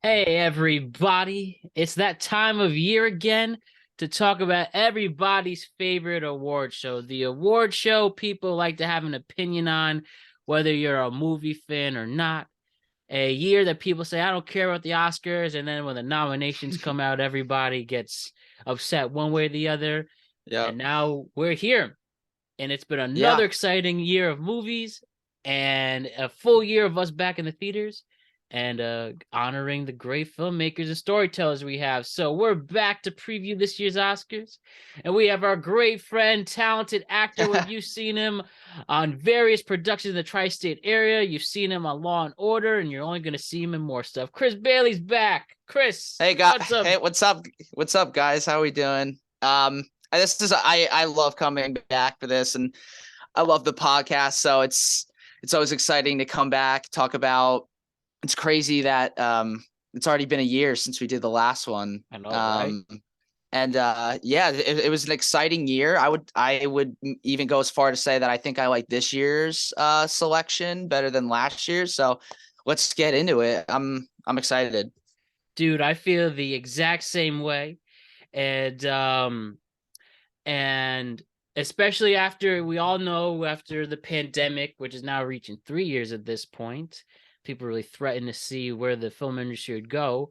Hey, everybody. It's that time of year again to talk about everybody's favorite award show. The award show people like to have an opinion on, whether you're a movie fan or not. A year that people say, I don't care about the Oscars. And then when the nominations come out, everybody gets upset one way or the other. Yeah. And now we're here. And it's been another Yeah. exciting year of movies and a full year of us back in the theaters and honoring the great filmmakers and storytellers we have. So we're back to preview this year's Oscars, and we have our great friend, talented actor. Have you seen him on various productions in the tri-state area? You've seen him on Law and Order, and you're only going to see him in more stuff. Chris Bailey's back. Chris, Hey, guy. what's up? Hey, what's up? What's up, guys? How we doing? This is I love coming back for this, and I love the podcast. So it's always exciting to come back, talk about. It's crazy that it's already been a year since we did the last one. I know, right? And yeah, it was an exciting year. I would even go as far to say that I think I like this year's selection better than last year's. So let's get into it. I'm excited. Dude, I feel the exact same way. And and especially after we all know after the pandemic, which is now reaching 3 years at this point, people really threaten to see where the film industry would go.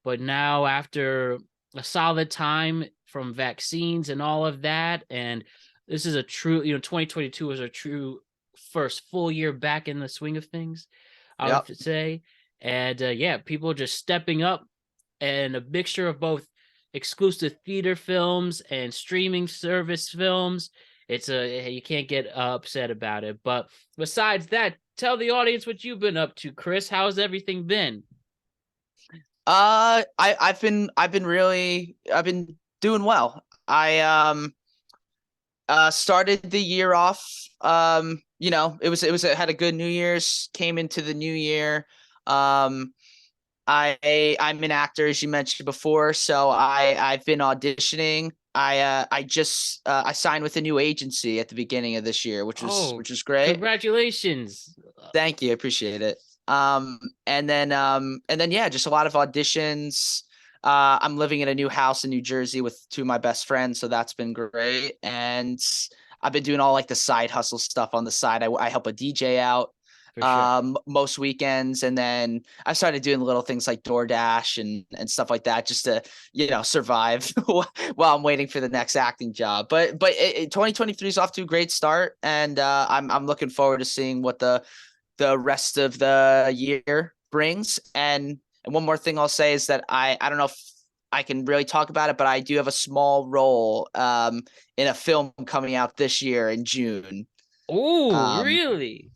But now after a solid time from vaccines and all of that, and this is a true, 2022 was a true first full year back in the swing of things, I Yep. would say. And yeah, people just stepping up, and a mixture of both exclusive theater films and streaming service films. It's you can't get upset about it. But besides that, tell the audience what you've been up to, Chris. How's everything been? I've been doing well. I started the year off. It had a good New Year's. Came into the new year. Um, I'm an actor, as you mentioned before, so I've been auditioning. I signed with a new agency at the beginning of this year, which was Oh, which was great. congratulations. Thank you, I appreciate it. And then yeah, just a lot of auditions. I'm living in a new house in New Jersey with two of my best friends, so that's been great. And I've been doing all like the side hustle stuff on the side. I help a DJ out For sure. most weekends, and then I started doing little things like DoorDash and stuff like that just to survive while I'm waiting for the next acting job. But 2023 is off to a great start, and I'm looking forward to seeing what the rest of the year brings. And one more thing I'll say is that I don't know if I can really talk about it, but I do have a small role in a film coming out this year in June. Oh, Um, really?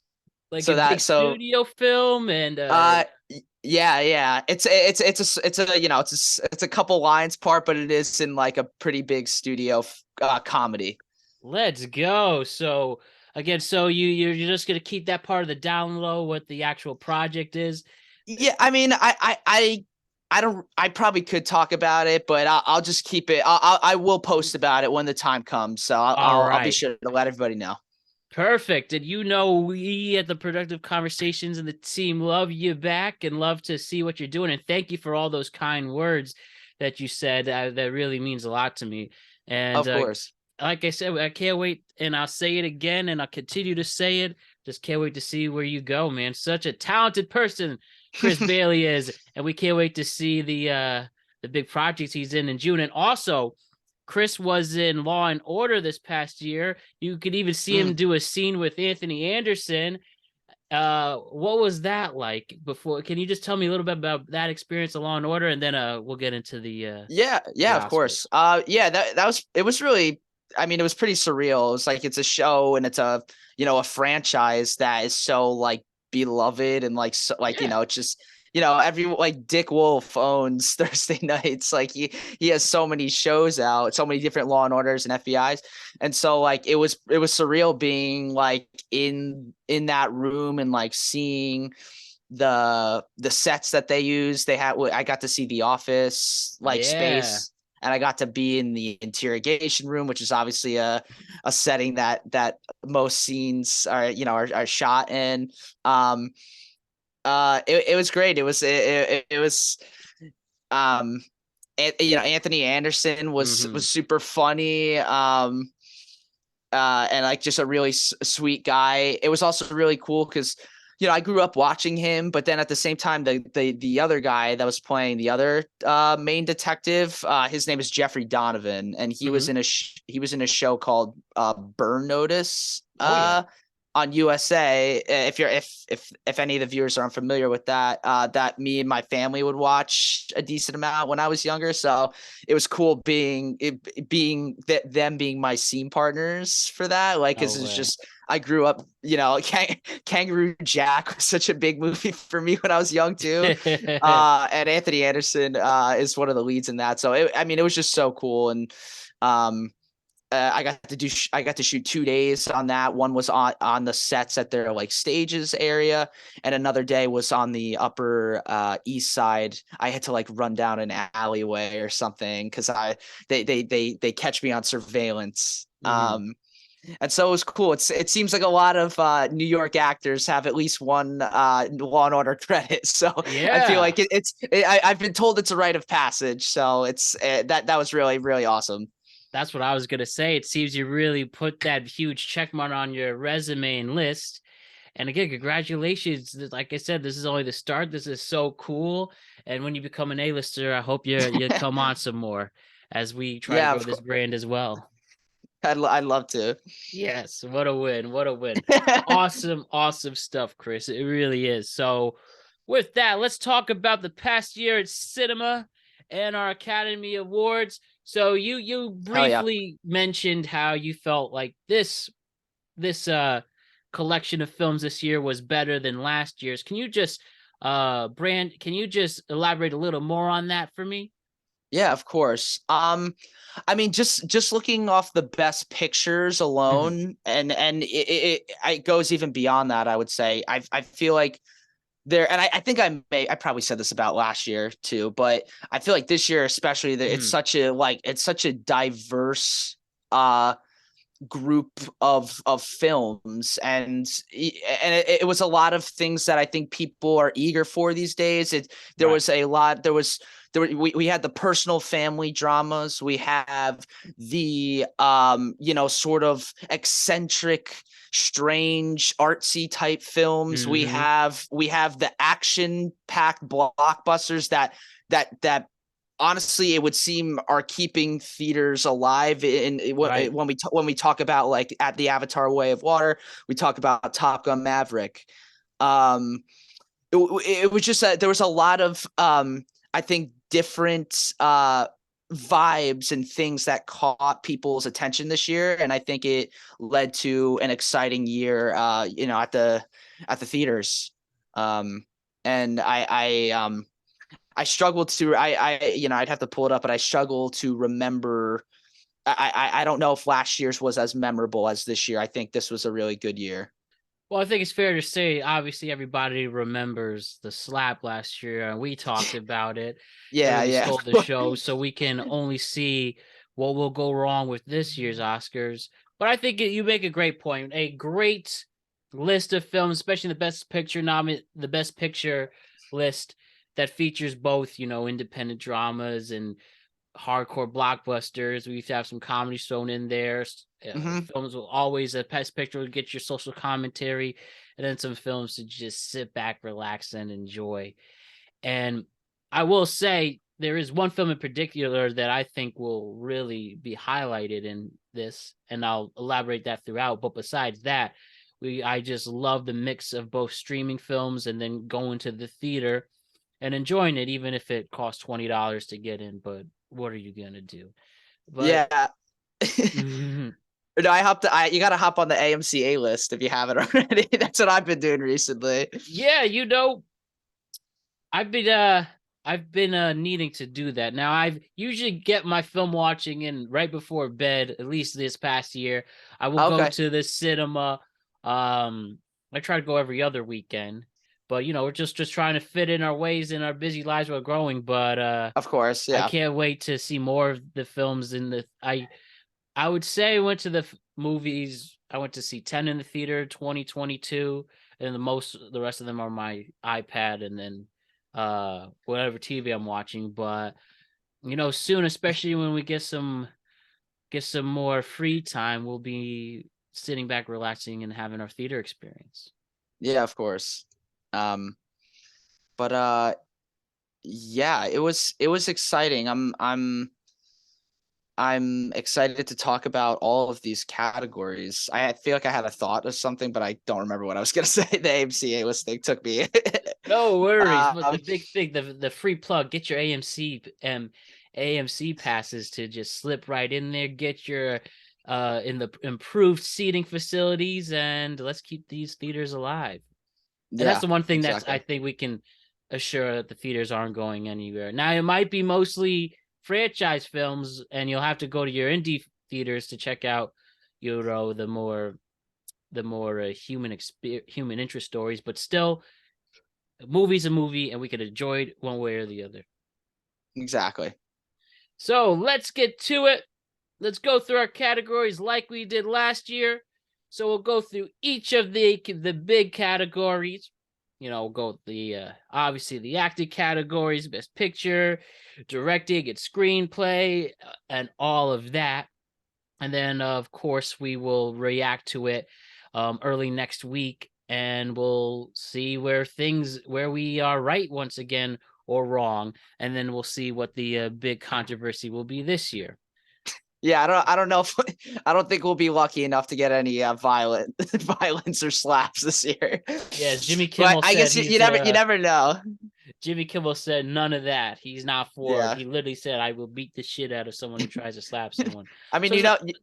Like a so big that so studio film and uh yeah, it's a couple lines part, but it is in like a pretty big studio comedy. let's go. So again, so you're just gonna keep that part of the down low what the actual project is. Yeah, I mean, I don't. I probably could talk about it, but I'll just keep it. I will post about it when the time comes. So All I'll be right. sure to let everybody know. Perfect. And we at the Productive Conversations and the team love you back and love to see what you're doing. And thank you for all those kind words that you said. That really means a lot to me. And Of course. like I said, I can't wait. And I'll say it again and I'll continue to say it. Just can't wait to see where you go, man. Such a talented person Chris Bailey is. And we can't wait to see the big projects he's in June. And also, Chris was in Law and Order this past year. You could even see him Mm. do a scene with Anthony Anderson. What was that like before? Can you just tell me a little bit about that experience of Law and Order, and then we'll get into the Yeah, of course. Oscars. Yeah, that was it was really. I mean, it was pretty surreal. It was like it's a show and it's a franchise that is so like beloved and like so, like Yeah, it's just every like Dick Wolf owns Thursday nights. Like he has so many shows out, so many different Law and Orders and FBI's, and so like it was surreal being like in that room and like seeing the sets that they use. I got to see the office like yeah, space, and I got to be in the interrogation room, which is obviously a setting that most scenes are shot in. um It was great. It was um Anthony Anderson Hmm. was super funny. And like just a really sweet guy. It was also really cool because I grew up watching him, but then at the same time, the other guy that was playing the other main detective, his name is Jeffrey Donovan, and he was Hmm. in he was in a show called Burn Notice Oh yeah. on USA. If any of the viewers are unfamiliar with that, that me and my family would watch a decent amount when I was younger. So it was cool being them being my scene partners for that. Like, No cause it's way. just, I grew up, Kangaroo Jack was such a big movie for me when I was young too. And Anthony Anderson, is one of the leads in that. So it was just so cool. And, um, I got to shoot 2 days on that. One was on the sets at their like stages area, and another day was on the upper east side. I had to like run down an alleyway or something because they catch me on surveillance. Hmm. And so it was cool. It seems like a lot of New York actors have at least one Law and Order credit. So I feel Yeah. like I've been told it's a rite of passage. So it's that was really really awesome. That's what I was gonna say. It seems you really put that huge check mark on your resume and list. And again, congratulations. Like I said, this is only the start. This is so cool. And when you become an A-lister, I hope you come on some more as we try to Yeah, grow of this course. brand as well. I'd love to. Yes, what a win. What a win. Awesome, awesome stuff, Chris. It really is. So, with that, let's talk about the past year at cinema and our Academy Awards. So, you Hell yeah. briefly mentioned how you felt like this collection of films this year was better than last year's. Can you just can you just elaborate a little more on that for me? Yeah, of course. I mean, just looking off the best pictures Mhm. alone, and it goes even beyond that. I would say I feel like there, and I think I probably said this about last year too, but I feel like this year especially that Mhm. it's such a diverse uh group of films, and it was a lot of things that I think people are eager for these days. There Right. was a lot we had the personal family dramas, we have the sort of eccentric strange artsy type films, Mhm. we have the action packed blockbusters that honestly, it would seem are keeping theaters alive. In Right. when we talk about like at the Avatar Way of Water, we talk about Top Gun Maverick. Um, it was just that there was a lot of I think different vibes and things that caught people's attention this year, and I think it led to an exciting year. At the theaters. Um, and I struggle to I'd have to pull it up, but I struggle to remember. I don't know if last year's was as memorable as this year. I think this was a really good year. Well, I think it's fair to say, obviously, everybody remembers the slap last year, and we talked about it. It Yeah, really yeah, stole the show, so we can only see what will go wrong with this year's Oscars. But I think you make a great point. A great list of films, especially the Best Picture list that features both, independent dramas and hardcore blockbusters. We used to have some comedy thrown in there. hmm Films will always a Best Picture will get your social commentary, and then some films to just sit back, relax, and enjoy. And I will say there is one film in particular that I think will really be highlighted in this, and I'll elaborate that throughout. But besides that, I just love the mix of both streaming films and then going to the theater and enjoying it, even if it costs $20 to get in. But what are you gonna do? But yeah. mhm. No, you gotta hop on the AMCA list if you haven't already. That's what I've been doing recently. Yeah, I've been needing to do that. Now I've usually get my film watching in right before bed, at least this past year. I will go Okay, to the cinema. I try to go every other weekend. But we're just trying to fit in our ways in our busy lives while growing. But of course, I yeah. can't wait to see more of the films in the I would say I went to the movies. I went to see 10 in the theater 2022. and the rest of them are my iPad and then whatever TV I'm watching. But soon, especially when we get some more free time, we'll be sitting back, relaxing, and having our theater experience. Yeah, of course. But yeah, it was exciting. I'm excited to talk about all of these categories. I feel like I had a thought of something, but I don't remember what I was gonna say. The AMC listing took me. No worries. But the um, big thing, the free plug, get your AMC passes to just slip right in there. Get your in the improved seating facilities, and let's keep these theaters alive. And that's yeah, the one thing that's I exactly. think we can assure that the theaters aren't going anywhere. Now it might be mostly franchise films, and you'll have to go to your indie theaters to check out, the more human interest stories. But still, a movie's a movie, and we can enjoy it one way or the other. Exactly. So let's get to it. Let's go through our categories like we did last year. So we'll go through each of the big categories. We'll go the obviously the acting categories, best picture, directing, and screenplay, and all of that. And then of course we will react to it early next week, and we'll see where we are right once again or wrong, and then we'll see what the big controversy will be this year. Yeah, I don't know if I don't think we'll be lucky enough to get any violence or slaps this year. Yes, Jimmy But Kimmel I said guess he's you never know. Jimmy Kimmel said none of that. He's not for it. Yeah. He literally said, "I will beat the shit out of someone who tries to slap someone." I mean, So it's like,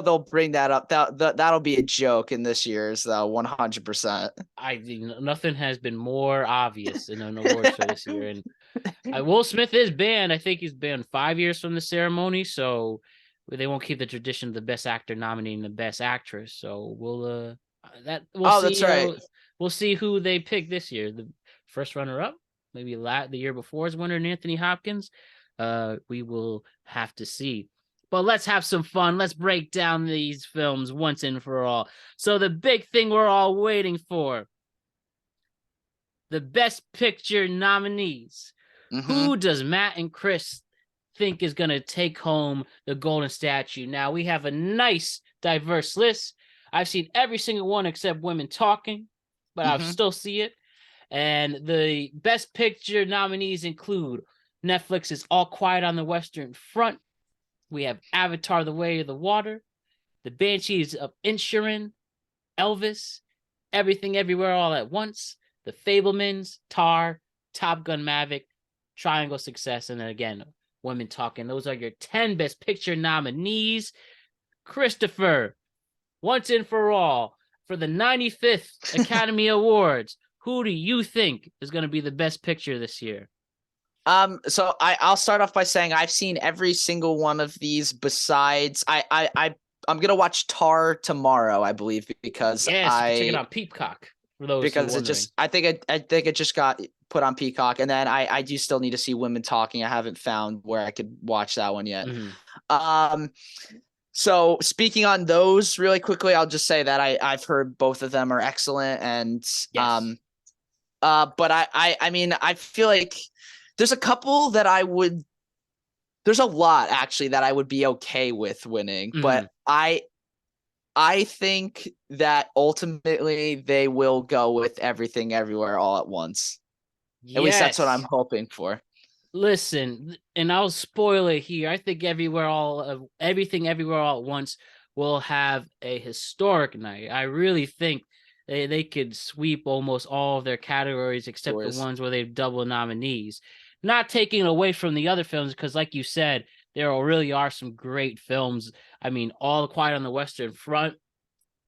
they'll bring that up. That'll be a joke in this year's though, 100%. nothing has been more obvious in an awards show this year. And Will Smith is banned. I think he's banned 5 years from the ceremony, so they won't keep the tradition of the best actor nominating the best actress. So we'll Oh, that's right. we'll see who they pick this year. The first runner up, maybe the year before's winner, Anthony Hopkins. We will have to see. But let's have some fun. Let's break down these films once and for all. So the big thing we're all waiting for, the Best Picture nominees. Who does Matt and Chris think is going to take home the golden statue? Now, we have a nice, diverse list. I've seen every single one except Women Talking, but I'll still see it. And the Best Picture nominees include Netflix's All Quiet on the Western Front. We have Avatar: The Way of the Water, The Banshees of Inisherin, Elvis, Everything Everywhere All at Once, The Fabelmans, Tar, Top Gun Maverick, Triangle Success, and then again, Women Talking. Those are your 10 Best Picture nominees. Christopher, once and for all, for the 95th Academy Awards, who do you think is going to be the Best Picture this year? So I'll start off by saying I've seen every single one of these besides I'm gonna watch Tar tomorrow, I believe, because yes, check it out, Peacock. For those who are wondering. I think it just got put on Peacock, and then I do still need to see Women Talking. I haven't found where I could watch that one yet. So speaking on those really quickly, I'll just say that I've heard both of them are excellent, and yes. but I mean I feel like there's a couple that there's a lot actually that I would be okay with winning, but I think that ultimately they will go with Everything Everywhere All at Once. Yes. At least that's what I'm hoping for. Listen, and I'll spoil it here. I think Everything Everywhere All at Once will have a historic night. I really think they could sweep almost all of their categories except the ones where they've double nominees. Not taking away from the other films, because like you said, there really are some great films. I mean, All Quiet on the Western Front,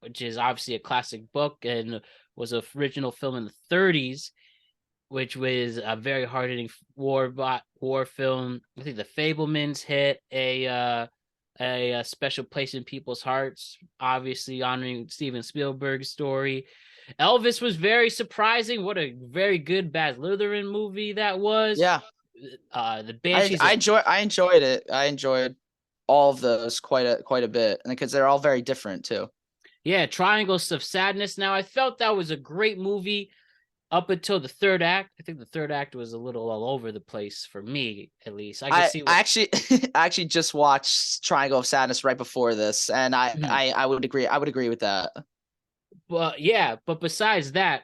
which is obviously a classic book and was an original film in the 30s, which was a very hard-hitting war film. I think The Fabelmans hit a special place in people's hearts, obviously honoring Steven Spielberg's story. Elvis was very surprising. What a very good Baz Luhrmann movie that was. Yeah. The Banshees. I enjoyed it. I enjoyed all of those quite a bit, and because they're all very different too. Yeah, Triangles of Sadness. Now, I felt that was a great movie up until the third act. I think the third act was a little all over the place for me, at least. I could see I what. actually I actually just watched Triangle of Sadness right before this, and Mhm. I would agree. I would agree with that. But yeah, but besides that,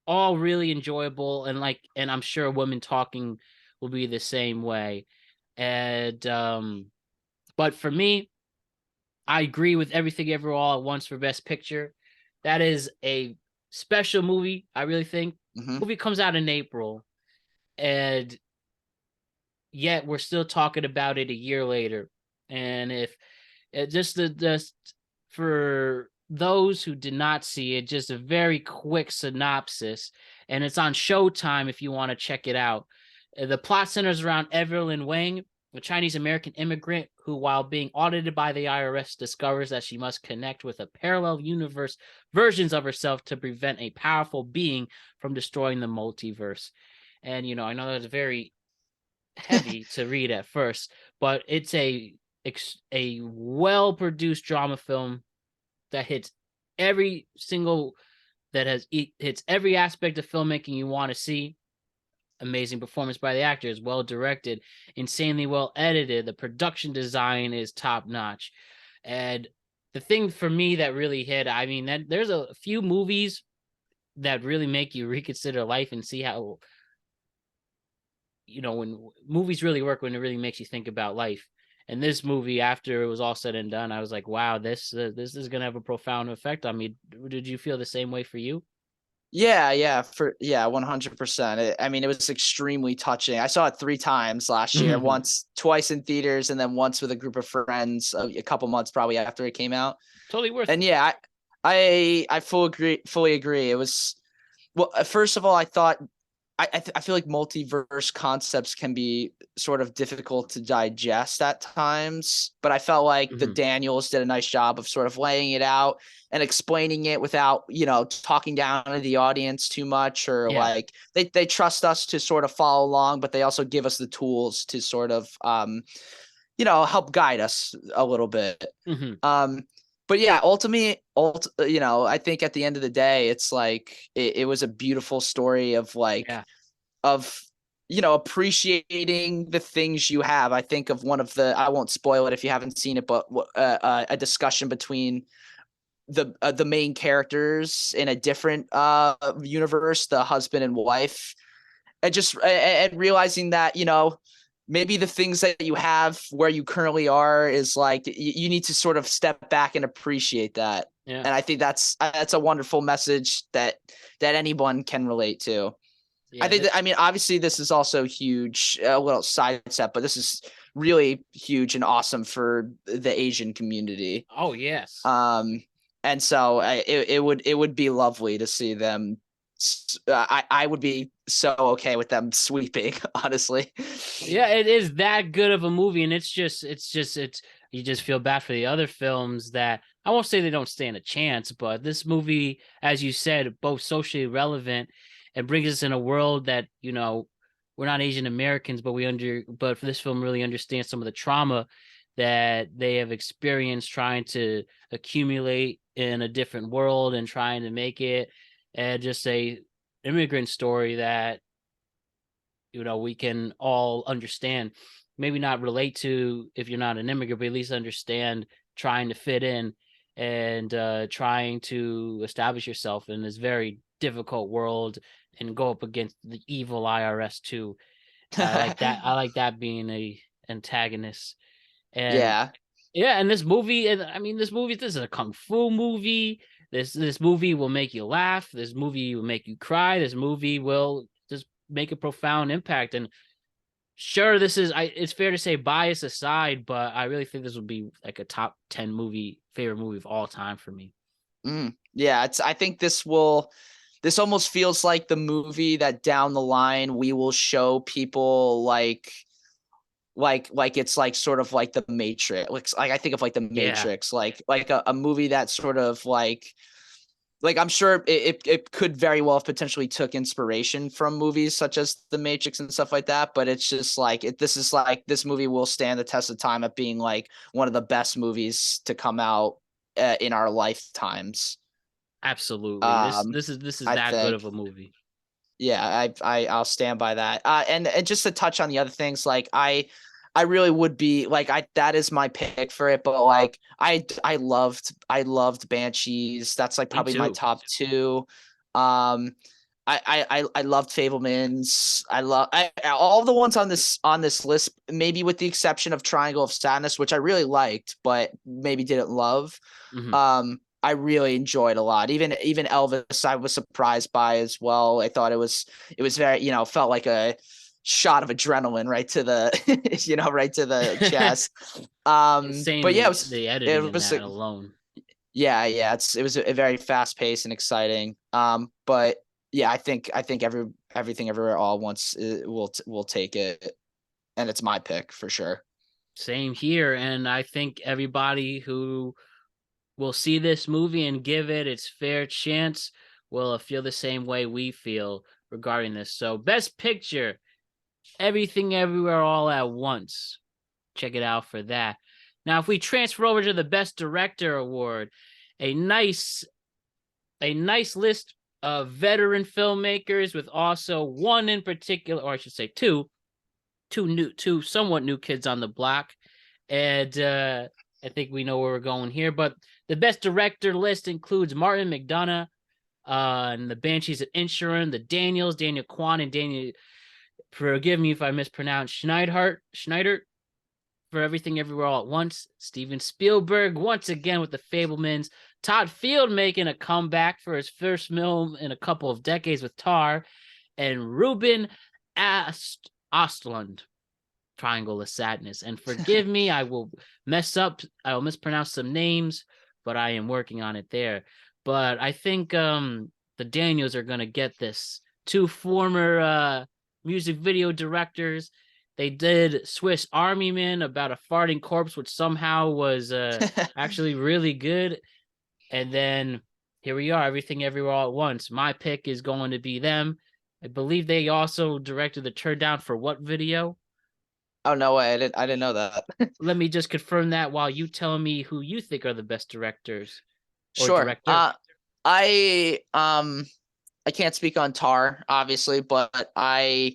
all really enjoyable, and and I'm sure Women Talking will be the same way. And but for me, I agree with Everything Ever All at Once for Best Picture. That is a special movie. I really think Hmm. movie comes out in April, and yet we're still talking about it a year later. And if it just for those who did not see it, just a very quick synopsis, and it's on Showtime if you want to check it out. The plot centers around Evelyn Wang, a Chinese American immigrant who, while being audited by the IRS, discovers that she must connect with a parallel universe versions of herself to prevent a powerful being from destroying the multiverse. And I know that's very heavy to read at first, but it's a well produced drama film that hits every single hits every aspect of filmmaking you want to see. Amazing performance by the actors, well directed, insanely well edited. The production design is top notch, and the thing for me that really hit, I mean, that there's a few movies that really make you reconsider life and see how when movies really work, when it really makes you think about life. And this movie, after it was all said and done, I was like, wow, this is gonna have a profound effect on me. Did you feel the same way for you? Yeah, 100%. I mean, it was extremely touching. I saw it 3 times last year. Twice in theaters, and then once with a group of friends a couple months probably after it came out. Totally worth And it. yeah, I fully agree. It was, well, first of all, I thought I feel like multiverse concepts can be sort of difficult to digest at times, but I felt like the Mhm. Daniels did a nice job of sort of laying it out and explaining it without, talking down to the audience too much, or Yeah. like they trust us to sort of follow along, but they also give us the tools to sort of help guide us a little bit. Hmm. Um, but yeah, I think at the end of the day, it's like it was a beautiful story of Yeah. appreciating the things you have. I think of one of I won't spoil it if you haven't seen it, but a discussion between the main characters in a different universe, the husband and wife, and realizing that maybe the things that you have where you currently are is like you need to sort of step back and appreciate that. Yeah. And I think that's a wonderful message that anyone can relate to. I Yeah. think that, I mean, obviously this is also huge, a little side step, but this is really huge and awesome for the Asian community. Oh yes. Um, and so it would be lovely to see them. I would be so okay with them sweeping, honestly. Yeah, it is that good of a movie, and it's you just feel bad for the other films that I won't say they don't stand a chance, but this movie, as you said, both socially relevant and brings us in a world that we're not Asian Americans, but but for this film really understands some of the trauma that they have experienced trying to accumulate in a different world and trying to make it, and just a immigrant story that we can all understand, maybe not relate to if you're not an immigrant, but at least understand trying to fit in and trying to establish yourself in this very difficult world and go up against the evil IRS too. I like that being a antagonist. And Yeah. yeah, and this movie, and I mean, this is a kung fu movie. This movie will make you laugh. This movie will make you cry. This movie will just make a profound impact. And sure, it's fair to say, bias aside, but I really think this would be like a top 10 favorite movie of all time for me. Yeah, I think this almost feels like the movie that down the line we will show people like it's like sort of like the Matrix. Like I think of like the Yeah. Matrix, like a movie that sort of like I'm sure it could very well have potentially took inspiration from movies such as The Matrix and stuff like that, but it's just like this is like this movie will stand the test of time at being like one of the best movies to come out in our lifetimes. Absolutely. Um, This is I that good think. of a movie. Yeah, I'll stand by that. And just to touch on the other things, like I really would be like that is my pick for it, but like I loved Banshees. That's like Me probably my too. top two. Um, I loved Fablemans. All the ones on this list, maybe with the exception of Triangle of Sadness, which I really liked, but maybe didn't love. Mhm. I really enjoyed a lot. Even Elvis, I was surprised by as well. I thought it was very, felt like a shot of adrenaline right to the right to the chest. Insane But yeah, the editing it in was that alone. yeah, it was a very fast paced and exciting. But yeah, I think everything everywhere all at once will take it, and it's my pick for sure. Same here, and I think everybody who will see this movie and give it its fair chance will feel the same way we feel regarding this. So, Best Picture, Everything Everywhere All at Once. Check it out for that. Now, if we transfer over to the Best Director award, a nice list of veteran filmmakers with also one in particular, or I should say two somewhat new kids on the block. And I think we know where we're going here. But the Best Director list includes Martin McDonagh, and the Banshees of Inisherin, the Daniel Kwan, and Daniel, forgive me if I mispronounce, Schneider for Everything Everywhere All at Once. Steven Spielberg, once again with The Fablemans. Todd Field making a comeback for his first film in a couple of decades with Tar. And Ruben Ostlund, Triangle of Sadness. And forgive me, I will mispronounce some names, but I am working on it there. But I think the Daniels are going to get this. Two former music video directors. They did Swiss Army Man about a farting corpse, which somehow was actually really good. And then here we are, Everything Everywhere All at Once. My pick is going to be them. I believe they also directed the Turn Down for What video. Oh no way! I didn't know that. Let me just confirm that while you tell me who you think are the best directors or Sure. director. I can't speak on Tar, obviously, but I'm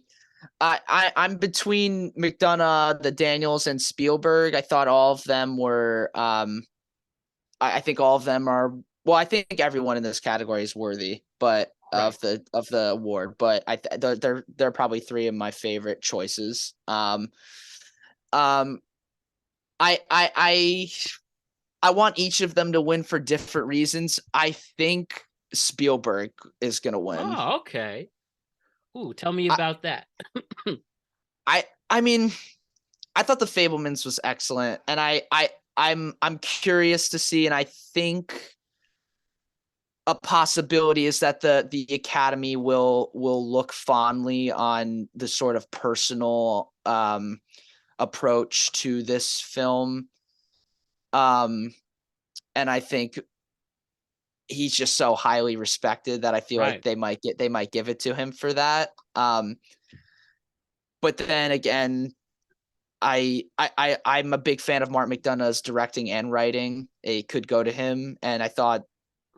between McDonagh, the Daniels, and Spielberg. I thought all of them were I think all of them are well, I think everyone in this category is worthy, but Right. of the award. But they're probably three of my favorite choices. Um I I want each of them to win for different reasons. I think Spielberg is gonna win. Oh, okay. Ooh, tell me I about that. I mean, I thought the Fablemans was excellent, and I'm curious to see, and I think a possibility is that the Academy will look fondly on the sort of personal approach to this film. And I think he's just so highly respected that I feel like Right. they might give it to him for that. But then again, I'm a big fan of Martin McDonagh's directing and writing. It could go to him, and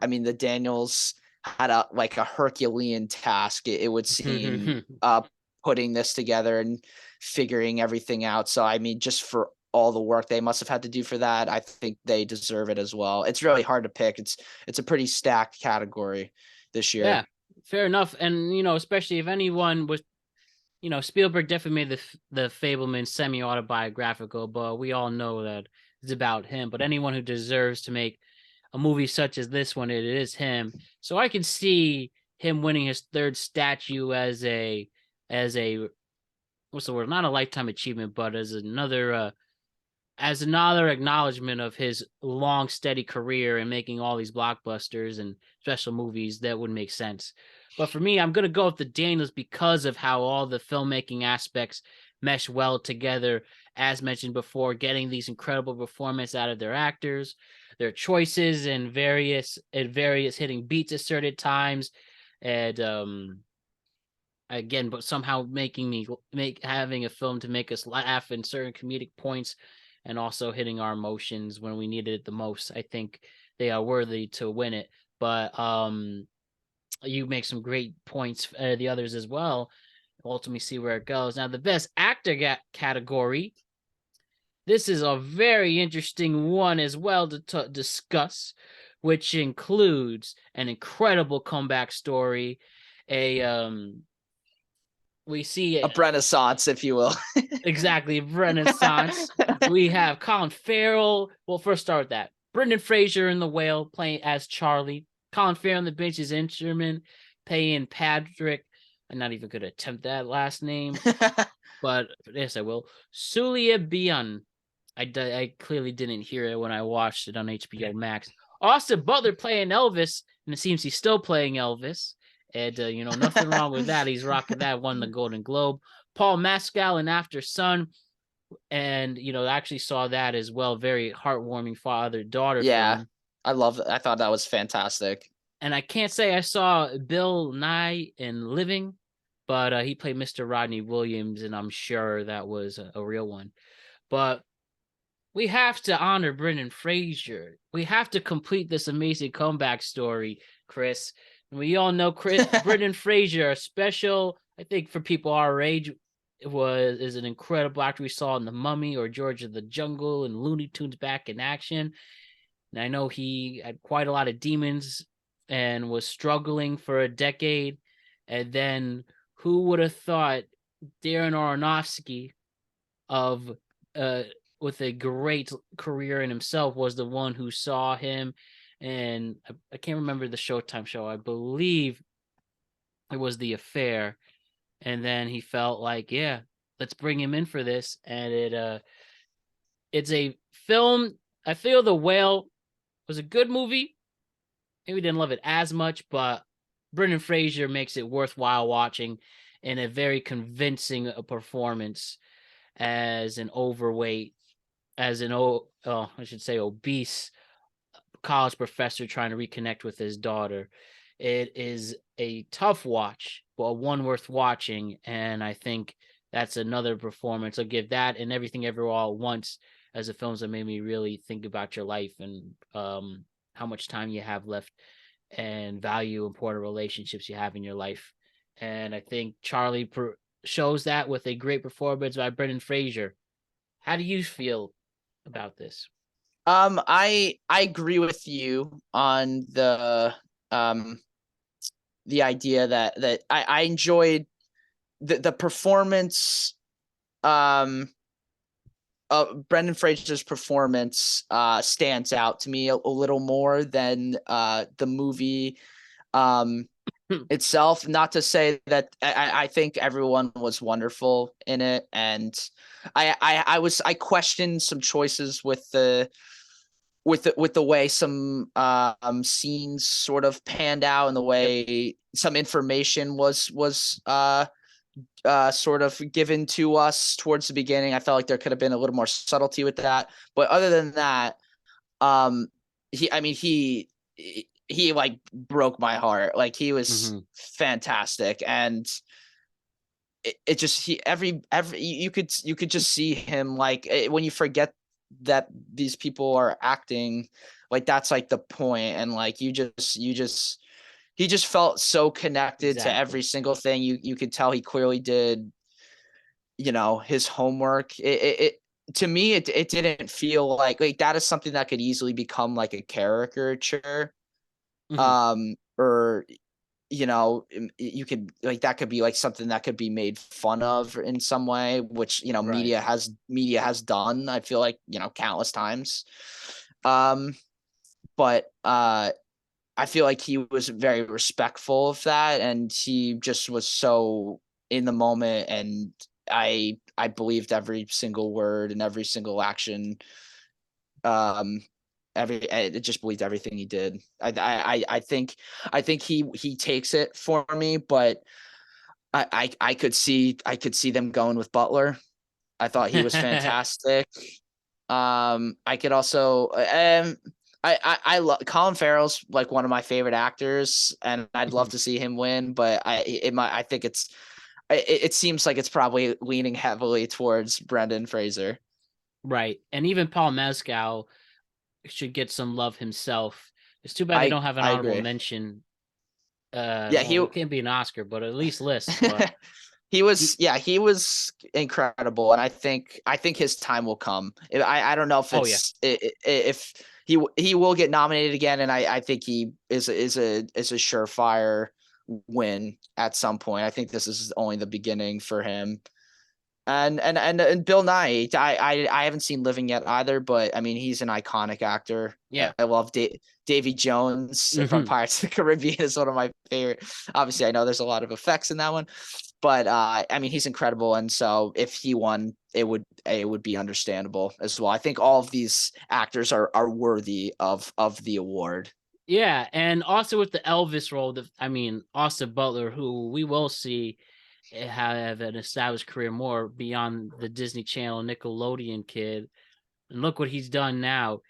I mean, the Daniels had a Herculean task. It would seem putting this together and figuring everything out. So I mean, just for all the work they must have had to do for that, I think they deserve it as well. It's really hard to pick. It's a pretty stacked category this year. Yeah, fair enough. And especially if anyone was, Spielberg definitely made the Fableman semi-autobiographical, but we all know that it's about him. But anyone who deserves to make a movie such as this one, it is him. So I can see him winning his third statue as a what's the word? Not a lifetime achievement, but as another acknowledgement of his long, steady career and making all these blockbusters and special movies that would make sense. But for me, I'm going to go with the Daniels because of how all the filmmaking aspects mesh well together. As mentioned before, getting these incredible performances out of their actors, their choices and various hitting beats at certain times, and again, but somehow having a film to make us laugh in certain comedic points and also hitting our emotions when we needed it the most. I think they are worthy to win it. But you make some great points, the others as well. Ultimately, see where it goes. Now, the best actor category. This is a very interesting one as well to discuss, which includes an incredible comeback story, a we see A renaissance, if you will. exactly Renaissance. We have Colin Farrell. Well, first start with that. Brendan Fraser in The Whale playing as Charlie. Colin Farrell on the bench is Instrument playing Patrick. I'm not even going to attempt that last name, but yes, I will. Sulia Bion. I clearly didn't hear it when I watched it on HBO Max. Austin Butler playing Elvis, and it seems he's still playing Elvis. And, nothing wrong with that. He's rocking that, won the Golden Globe. Paul Mescal in After Sun. And, I actually saw that as well. Very heartwarming father-daughter film. I love it. I thought that was fantastic. And I can't say I saw Bill Nye in Living, but he played Mr. Rodney Williams, and I'm sure that was a real one. But we have to honor Brendan Fraser. We have to complete this amazing comeback story, Chris. And we all know Brendan Fraser, a special, I think for people our age, is an incredible actor we saw in The Mummy or George of the Jungle and Looney Tunes back in action. And I know he had quite a lot of demons and was struggling for a decade. And then who would have thought Darren Aronofsky with a great career in himself was the one who saw him. And I can't remember the Showtime show. I believe it was The Affair. And then he felt like, yeah, let's bring him in for this. And it's a film. I feel The Whale was a good movie. Maybe didn't love it as much, but Brendan Fraser makes it worthwhile watching in a very convincing performance as an obese college professor trying to reconnect with his daughter. It is a tough watch, but one worth watching. And I think that's another performance. I'll give that and Everything Everywhere All at Once as the films that made me really think about your life and how much time you have left and value important relationships you have in your life. And I think Charlie shows that with a great performance by Brendan Fraser. How do you feel about this? I agree with you on the idea that I enjoyed the performance. Brendan Fraser's performance stands out to me a little more than the movie itself. Not to say that I think everyone was wonderful in it, and I questioned some choices with the way some scenes sort of panned out and the way some information was sort of given to us towards the beginning. I felt like there could have been a little more subtlety with that. But other than that, he like broke my heart. Like he was fantastic. And it just, you could just see him, like when you forget that these people are acting, like that's like the point. And like, he just felt so connected to every single thing. You could tell he clearly did, his homework. It to me, it didn't feel like that is something that could easily become like a caricature. Or, you could like, that could be like something that could be made fun of in some way, which, media has done, I feel like, countless times. But I feel like he was very respectful of that, and he just was so in the moment, and I believed every single word and every single action. I just believed everything he did. I think he takes it for me, but I could see them going with Butler. I thought he was fantastic. I could also I love Colin Farrell's like one of my favorite actors, and I'd love to see him win, but I think it seems like it's probably leaning heavily towards Brendan Fraser. Right. And even Paul Mescal, should get some love himself. It's too bad they I don't have an I honorable agree. mention. Yeah, Well, it can't be an Oscar, but at least list. But he, he was incredible, and I think his time will come. I don't know if oh yeah, if he will get nominated again, and I think he is a surefire win at some point. I think this is only the beginning for him. And Bill Nye, I haven't seen Living yet either, but I mean he's an iconic actor. yeah. I love Davy Jones from Hmm. Pirates of the Caribbean is one of my favorite. Obviously, I know there's a lot of effects in that one, but I mean he's incredible, and so if he won, it would be understandable as well. I think all of these actors are worthy of the award. Yeah, and also with the Elvis role, Austin Butler, who we will see have an established career more beyond the Disney Channel Nickelodeon kid. And look what he's done now.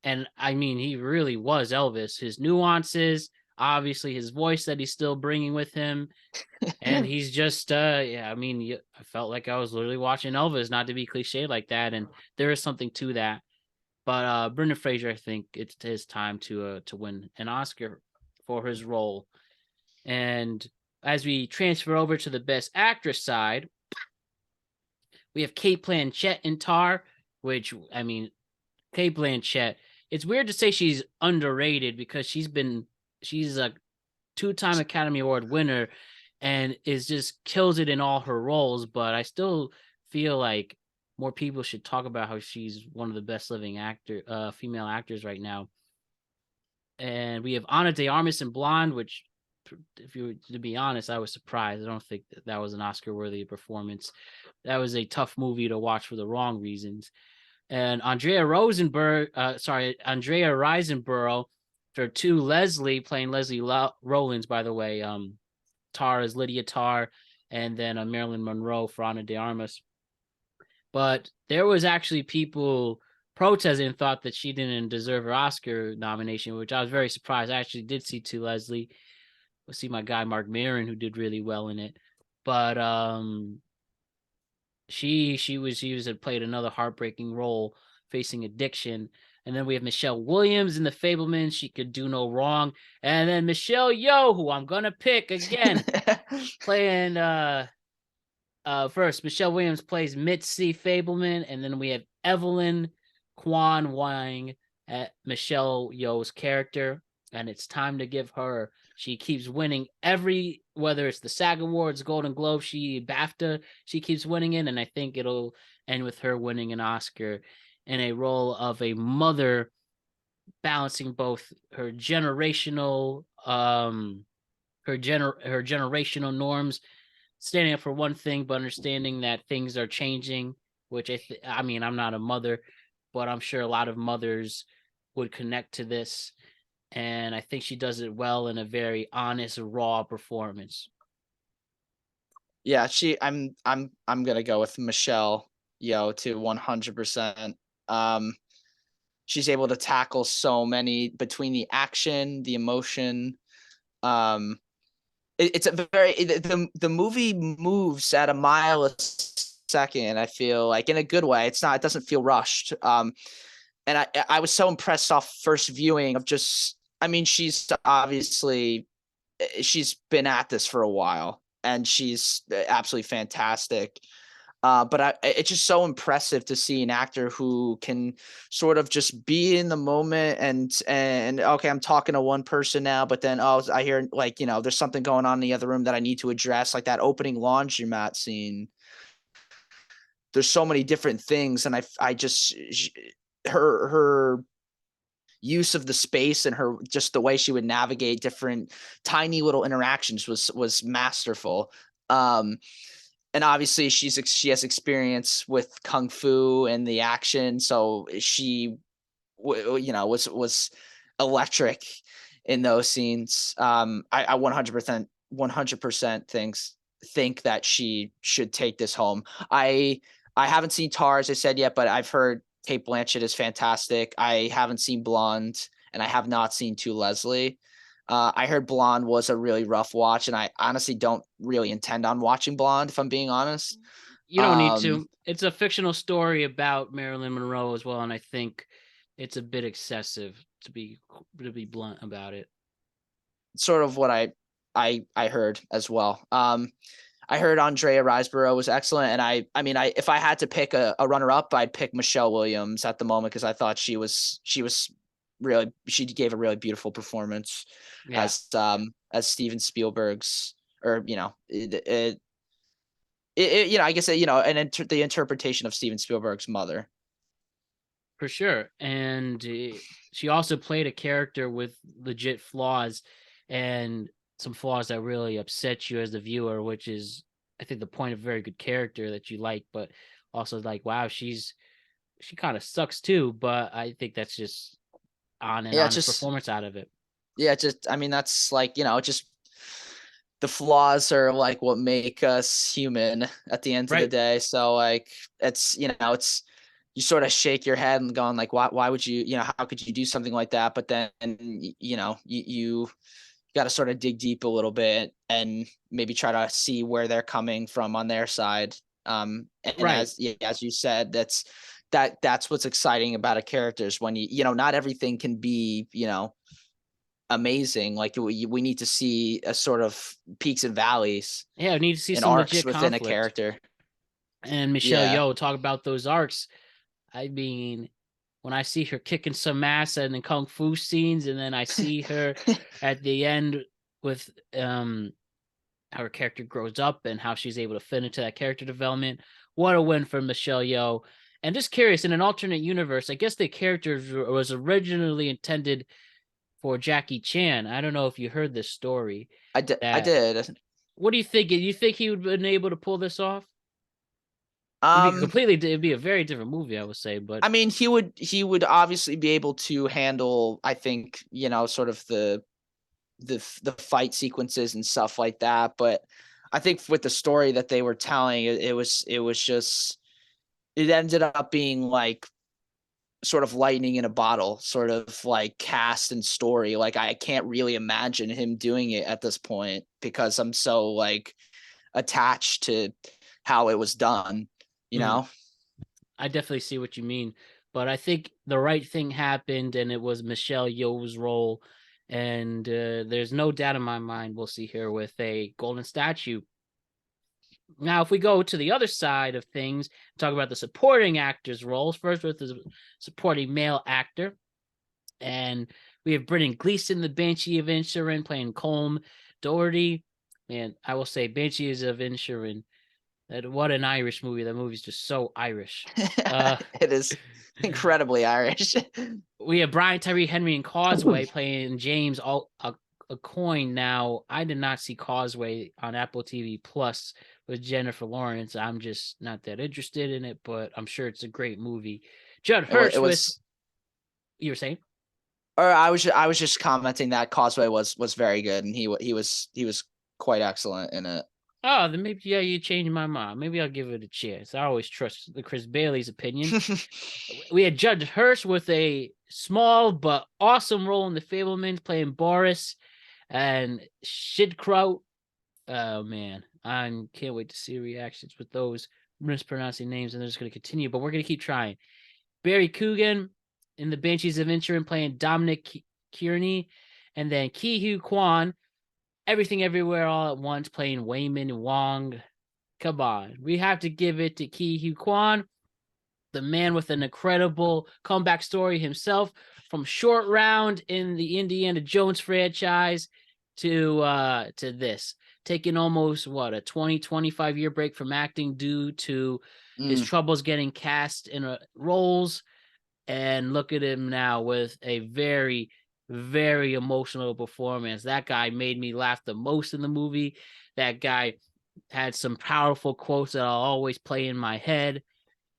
And I mean, he really was Elvis. His nuances, obviously his voice that he's still bringing with him, and he's just yeah, I mean, I felt like I was literally watching Elvis, not to be cliche like that, and there is something to that. But Brendan Fraser, I think it's his time to win an Oscar for his role. And as we transfer over to the Best Actress side, we have Kate Blanchett in Tar, which I mean, Kate Blanchett. It's weird to say she's underrated because she's a two-time Academy Award winner and is just kills it in all her roles. But I still feel like more people should talk about how she's one of the best living female actors right now. And we have Ana de Armas in Blonde, which, if you were to be honest, I was surprised. I don't think that was an Oscar-worthy performance. That was a tough movie to watch for the wrong reasons. And Andrea Riseborough for two Leslie, playing Leslie Rollins, by the way. Tar is Lydia Tar, and then Marilyn Monroe for Ana de Armas. But there was actually people protesting and thought that she didn't deserve her Oscar nomination, which I was very surprised. I actually did see To Leslie. We'll see my guy Mark Maron, who did really well in it. But she had played another heartbreaking role facing addiction. And then we have Michelle Williams in The Fablemans. She could do no wrong. And then Michelle Yeoh, who I'm gonna pick again, playing first Michelle Williams plays Mitzi Fableman, and then we have Evelyn Kwan Wang at Michelle Yeoh's character. And it's time to give her. She keeps winning whether it's the SAG Awards, Golden Globe, BAFTA, she keeps winning it, and I think it'll end with her winning an Oscar in a role of a mother, balancing both her generational generational norms, standing up for one thing, but understanding that things are changing. Which I mean, I'm not a mother, but I'm sure a lot of mothers would connect to this, and I think she does it well in a very honest, raw performance. Yeah, I'm gonna go with Michelle Yeoh to 100%. She's able to tackle so many between the action, the emotion. It's a very the movie moves at a mile a second. I feel like in a good way. It doesn't feel rushed. And I was so impressed off first viewing of just. I mean, she's been at this for a while, and she's absolutely fantastic. But it's just so impressive to see an actor who can sort of just be in the moment and okay, I'm talking to one person now, but then I hear like there's something going on in the other room that I need to address, like that opening laundromat scene. There's so many different things, and I just her use of the space and her just the way she would navigate different tiny little interactions was masterful. And obviously she has experience with kung fu and the action, so she was electric in those scenes. I 100% think that she should take this home. I haven't seen Tar, as I said, yet, but I've heard Kate Blanchett is fantastic. I haven't seen Blonde, and I have not seen To Leslie. I heard Blonde was a really rough watch, and I honestly don't really intend on watching Blonde, if I'm being honest. You don't need to. It's a fictional story about Marilyn Monroe as well, and I think It's a bit excessive to be blunt about it. Sort of what I heard as well. I heard Andrea Riseborough was excellent, and I mean, if I had to pick a runner up, I'd pick Michelle Williams at the moment because I thought she was really, she gave a really beautiful performance Yeah, as Steven Spielberg's, or I guess the interpretation of Steven Spielberg's mother. for sure. And she also played a character with legit flaws and some flaws that really upset you as the viewer, which is, I think, the point of a very good character that you like, but also like, wow, she kind of sucks too. But I think that's just on and Yeah, honest just performance out of it. yeah, just I mean that's like just the flaws are like what make us human at the end of the Right. day. So like it's it's you sort of shake your head and going like why would you how could you do something like that? But then you got to sort of dig deep a little bit and maybe try to see where they're coming from on their side. And Right. as you said, that's what's exciting about a character is when not everything can be amazing. Like we need to see a sort of peaks and valleys Yeah, we need to see and some arcs legit within a conflict. character. And Michelle Yeah. Yeoh, talk about those arcs. I mean, when I see her kicking some ass in the kung fu scenes, and then I see her at the end with how her character grows up and how she's able to fit into that character development. What a win for Michelle Yeoh. And just curious, in an alternate universe, I guess the character was originally intended for Jackie Chan. I don't know if you heard this story. I That did. What do you think? You think he would have been able to pull this off? Um, It'd be a very different movie, I would say. But I mean, he would obviously be able to handle, I think, sort of the fight sequences and stuff like that. But I think with the story that they were telling, it was just it ended up being like sort of lightning in a bottle, sort of like cast and story. Like I can't really imagine him doing it at this point because I'm so like attached to how it was done, you mm, know? I definitely see what you mean. But I think the right thing happened, and it was Michelle Yeoh's role. And there's no doubt in my mind we'll see her with a golden statue. Now, if we go to the other side of things, talk about the supporting actors' roles. First, with the supporting male actor, and we have Brendan Gleeson, the Banshee of Inisherin, playing Colm Doherty. And I will say, Banshees of Inisherin. What an Irish movie! That movie's just so Irish. Uh, It is incredibly Irish. we have Brian Tyree Henry and Causeway playing James a coin. Now, I did not see Causeway on Apple TV Plus with Jennifer Lawrence. I'm just not that interested in it, but I'm sure it's a great movie. Judd It Hirsch with was, you were saying? or I was just commenting that Causeway was very good, and he was quite excellent in it. Oh, then maybe you changed my mind. Maybe I'll give it a chance. I always trust the Chris Bailey's opinion. We had Judd Hirsch with a small but awesome role in The Fablemans, playing Boris and Shidkraut. Oh man, I can't wait to see reactions with those mispronouncing names, and they're just going to continue. But we're going to keep trying. Barry Coogan in The Banshees of Inisherin playing Dominic Kearney, and then Ki Hu Kwan, Everything Everywhere All at Once, playing Wayman Wong. Come on, we have to give it to Ki Hu Kwan, the man with an incredible comeback story himself, from Short Round in the Indiana Jones franchise to this, taking almost a 25 year break from acting due to his Mm, troubles getting cast in roles. And look at him now with a very, very emotional performance. That guy made me laugh the most in the movie. That guy had some powerful quotes that I'll always play in my head,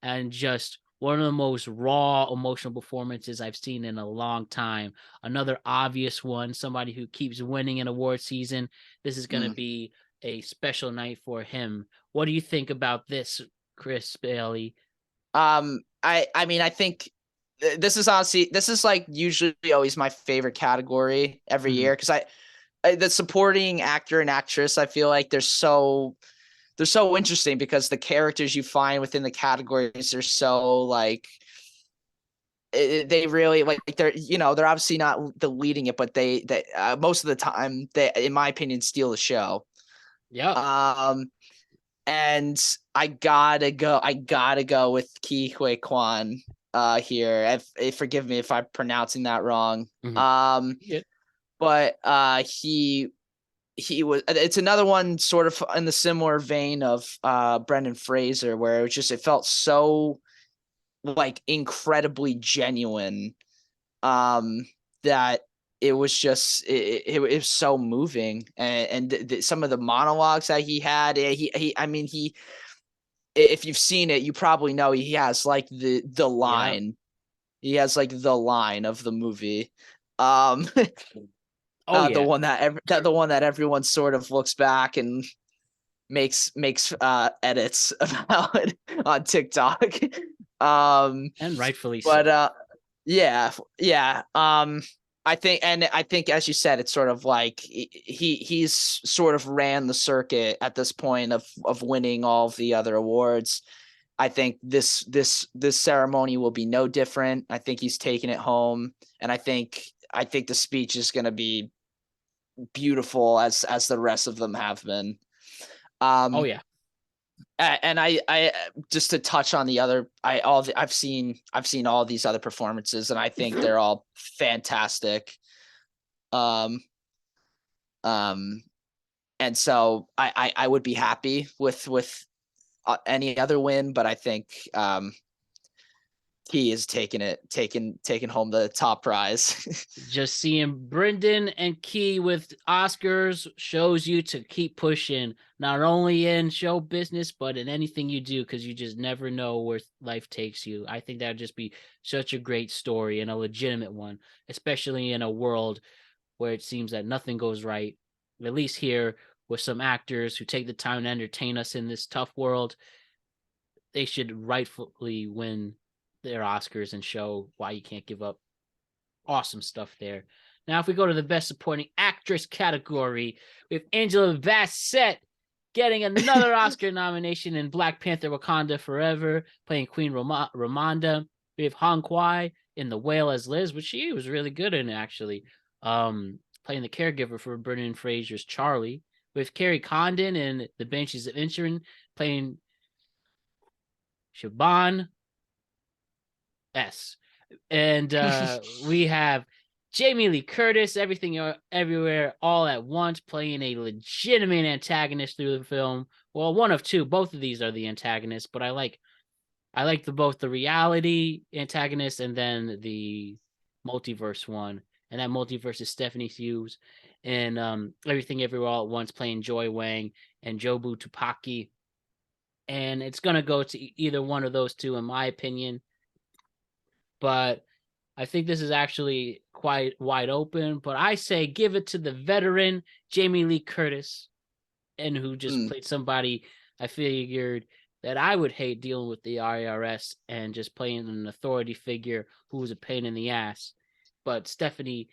and just one of the most raw emotional performances I've seen in a long time. Another obvious one, somebody who keeps winning in award season. This is going to mm. be a special night for him. What do you think about this, Chris Bailey? I mean, I think this is honestly, this is like usually always my favorite category every Mm-hmm. year because the supporting actor and actress, I feel like they're so interesting because the characters you find within the categories are so like they really like they're they're obviously not the leading it, but they most of the time they, in my opinion, steal the show. Yep. And I gotta go with Ki Hui Kwan here. If forgive me if I'm pronouncing that wrong. Yeah. But he was, it's another one sort of in the similar vein of Brendan Fraser, where it felt so like incredibly genuine, that it was just it was so moving, and some of the monologues that he had, I mean, if you've seen it, you probably know he has like the Yep. line, he has like the line of the movie, um Oh the yeah. one the one that everyone sort of looks back and makes edits about on TikTok. um And rightfully but so. yeah. I think, as you said, it's sort of like he's sort of ran the circuit at this point of winning all of the other awards. I think this ceremony will be no different. I think he's taking it home, and I think the speech is going to be beautiful, as the rest of them have been. Oh Um, yeah. and I just to touch on the other, I've seen all these other performances, and I think they're all fantastic. Um, um, and so I would be happy with any other win, but I think he is taking home the top prize. Just seeing Brendan and Key with Oscars shows you to keep pushing, not only in show business, but in anything you do, because you just never know where life takes you. I think that would just be such a great story and a legitimate one, especially in a world where it seems that nothing goes right. At least here, with some actors who take the time to entertain us in this tough world, they should rightfully win their Oscars and show why you can't give up. Awesome stuff there. Now, if we go to the best supporting actress category, we have Angela Bassett getting another Oscar nomination in Black Panther Wakanda Forever, playing Queen Ramonda. We have Hong Kwai in The Whale as Liz, which she was really good in, actually, playing the caregiver for Brendan Fraser's Charlie. We have Carrie Condon in The Banshees of Inisherin, playing Shaban S. And we have Jamie Lee Curtis, Everything Everywhere All at Once, playing a legitimate antagonist through the film. Well, one of two. Both of these are the antagonists, but I like both the reality antagonist and then the multiverse one. And that multiverse is Stephanie Hughes and Everything Everywhere All at Once, playing Joy Wang and Jobu Tupaki. And it's gonna go to either one of those two, in my opinion. But I think this is actually quite wide open. But I say give it to the veteran Jamie Lee Curtis, and who just played somebody I figured that I would hate dealing with the IRS and just playing an authority figure who was a pain in the ass. But Stephanie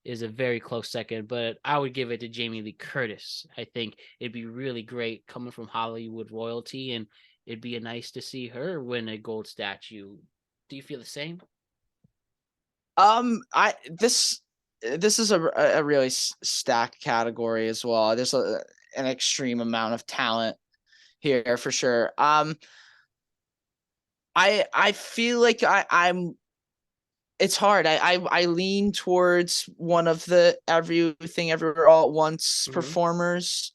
is a very close second, but I would give it to Jamie Lee Curtis. I think it'd be really great coming from Hollywood royalty, and it'd be nice to see her win a gold statue. Do you feel the same? I this is a really stacked category as well. There's an extreme amount of talent here for sure. I feel like I'm it's hard. I lean towards one of the Everything Everywhere All at Once performers.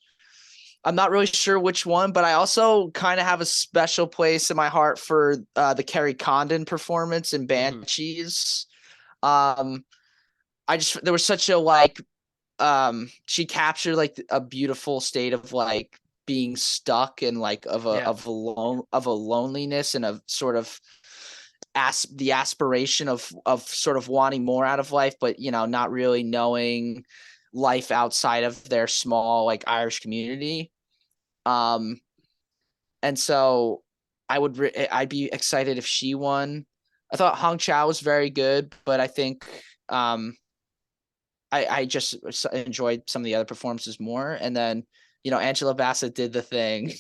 I'm not really sure which one, but I also kind of have a special place in my heart for the Carrie Condon performance in Banshees. Um, there was such a like she captured like a beautiful state of like being stuck and like of a loneliness and a sort of the aspiration of sort of wanting more out of life, but not really knowing life outside of their small like Irish community. um and so I'd be excited if she won. I thought Hong Chow was very good, but I think I just enjoyed some of the other performances more. And then Angela Bassett did the thing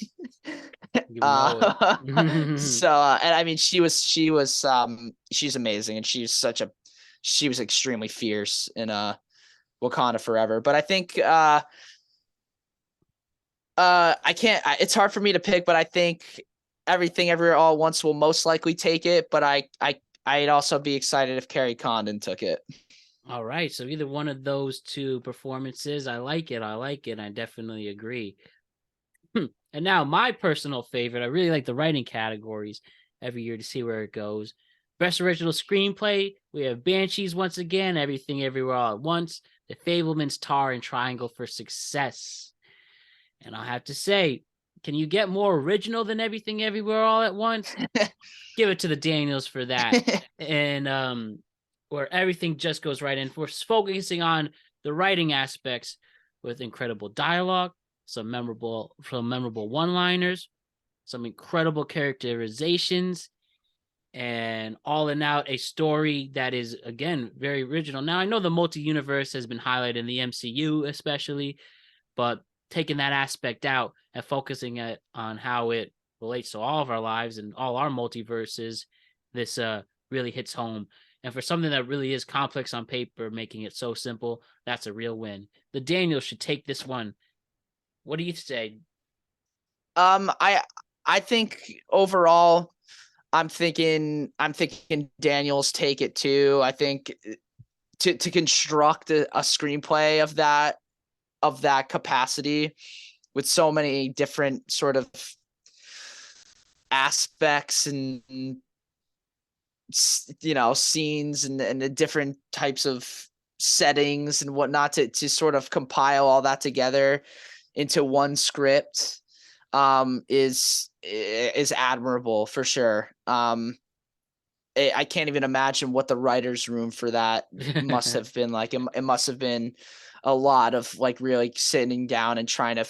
You know it. And I mean, she's amazing, and she was extremely fierce in Wakanda Forever. But I think I can't. It's hard for me to pick, but I think Everything Everywhere All at Once will most likely take it. But I'd also be excited if Carrie Condon took it. All right, so either one of those two performances, I like it. I definitely agree. And now my personal favorite, I really like the writing categories every year to see where it goes. Best original screenplay, we have Banshees once again, Everything Everywhere All at Once, The Fablemans, Tar, and Triangle for Success. And I'll have to say, can you get more original than Everything Everywhere All at Once? Give it to the Daniels for that. And where everything just goes right in. We're focusing on the writing aspects with incredible dialogue, some memorable one-liners, some incredible characterizations, and all in out a story that is, again, very original. Now, I know the multi-universe has been highlighted in the MCU especially, but taking that aspect out and focusing on how it relates to all of our lives and all our multiverses, this really hits home. And for something that really is complex on paper, making it so simple, that's a real win. The Daniels should take this one. What do you say? I think overall, I'm thinking Daniels take it too. I think to construct a screenplay of that capacity with so many different sort of aspects and scenes and the different types of settings and whatnot to sort of compile all that together into one script is admirable for sure. I can't even imagine what the writer's room for that must have been like. It must have been a lot of like really sitting down and trying to,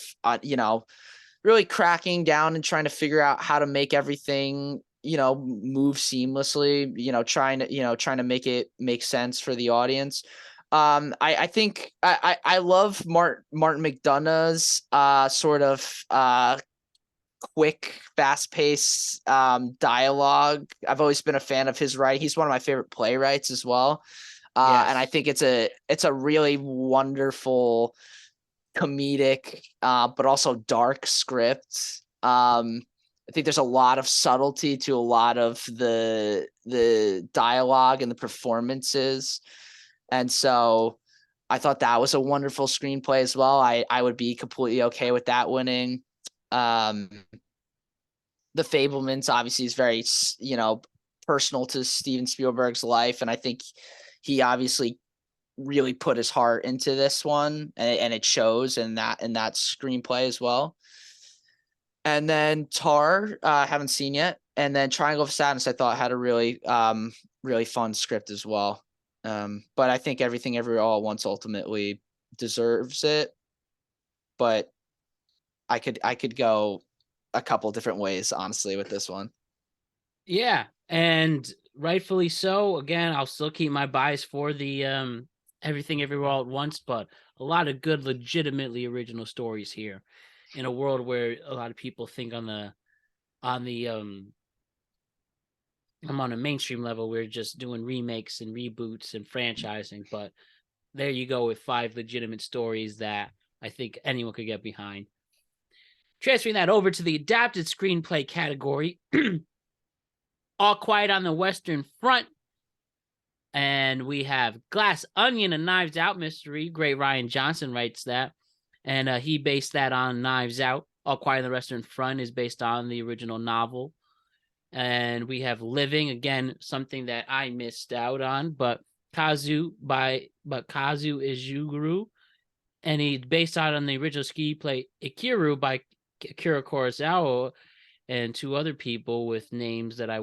really cracking down and trying to figure out how to make everything, move seamlessly, trying to make it make sense for the audience. I think I love Martin McDonagh's sort of quick, fast-paced dialogue. I've always been a fan of his writing. He's one of my favorite playwrights as well. Yes. And I think it's a really wonderful comedic, but also dark script. I think there's a lot of subtlety to a lot of the dialogue and the performances. And so I thought that was a wonderful screenplay as well. I would be completely okay with that winning. The Fablemans obviously is very, personal to Steven Spielberg's life. And I think he obviously really put his heart into this one, and it shows in that screenplay as well. And then Tar, haven't seen yet. And then Triangle of Sadness, I thought had a really, really fun script as well. But I think Everything Everywhere All at Once ultimately deserves it. But I could go a couple different ways, honestly, with this one. Yeah, and rightfully so. Again, I'll still keep my bias for the Everything Everywhere All at Once, but a lot of good, legitimately original stories here in a world where a lot of people think on the I'm on a mainstream level, we're just doing remakes and reboots and franchising, but there you go with 5 legitimate stories that I think anyone could get behind. Transferring that over to the adapted screenplay category, All Quiet on the Western Front. And we have Glass Onion, a Knives Out mystery. Great Ryan Johnson writes that. And he based that on Knives Out. All Quiet on the Western Front is based on the original novel. And we have Living, again, something that I missed out on, but Kazu Izuguru. And he's based on the original screenplay Ikiru by Akira Kurosawa and 2 other people with names that I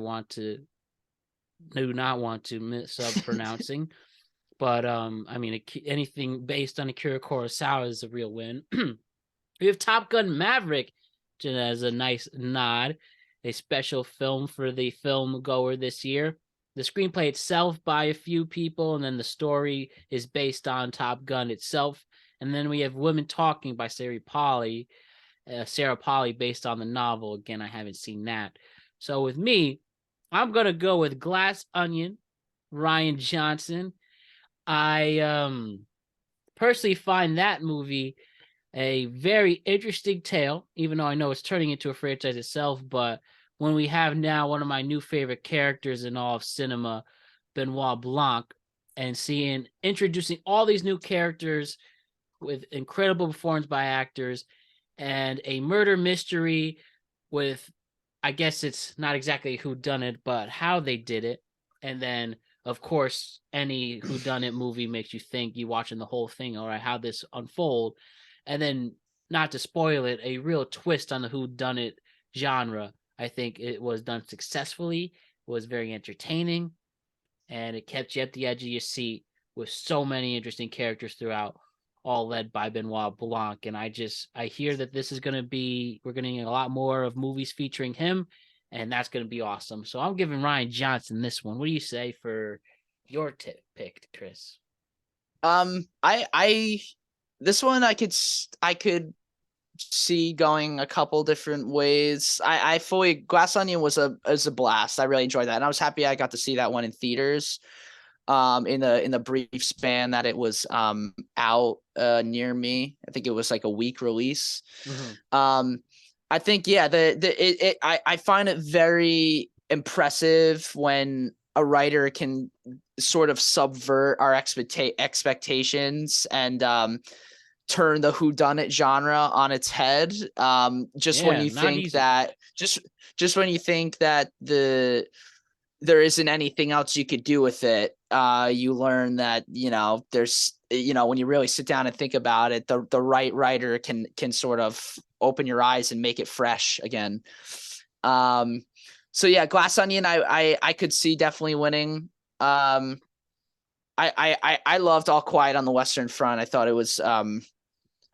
do not want to mispronouncing. But I mean, anything based on Akira Kurosawa is a real win. We have Top Gun Maverick, which as a nice nod, a special film for the film goer this year. The screenplay itself by a few people, and then the story is based on Top Gun itself. And then we have Women Talking by Sari Polly. Sarah Polly based on the novel. Again, I haven't seen that. So with me, I'm going to go with Glass Onion, Ryan Johnson. I personally find that movie a very interesting tale, even though I know it's turning into a franchise itself. But when we have now one of my new favorite characters in all of cinema, Benoit Blanc, and introducing all these new characters with incredible performance by actors and a murder mystery with, I guess it's not exactly who done it, but how they did it. And then, of course, any who done it movie makes you think, you watching the whole thing, all right, how this unfold. And then, not to spoil it, a real twist on the who done it genre. I think it was done successfully. It was very entertaining, and it kept you at the edge of your seat with so many interesting characters throughout, all led by Benoit Blanc. And I hear that this is going to be, we're going to get a lot more of movies featuring him, and that's going to be awesome. So I'm giving Ryan Johnson this one. What do you say for your pick, Chris? I this one I could see going a couple different ways. I fully Glass Onion was a blast. I really enjoyed that, and I was happy I got to see that one in theaters. In the brief span that it was out near me. I think it was like a week release. Mm-hmm. I think I find it very impressive when a writer can sort of subvert our expectations and turn the whodunit genre on its head. Just when Yeah, you not think easy. that just when you think that there isn't anything else you could do with it, you learn that, there's, when you really sit down and think about it, the right writer can sort of open your eyes and make it fresh again. So yeah, Glass Onion, I could see definitely winning. I loved All Quiet on the Western Front. I thought it was,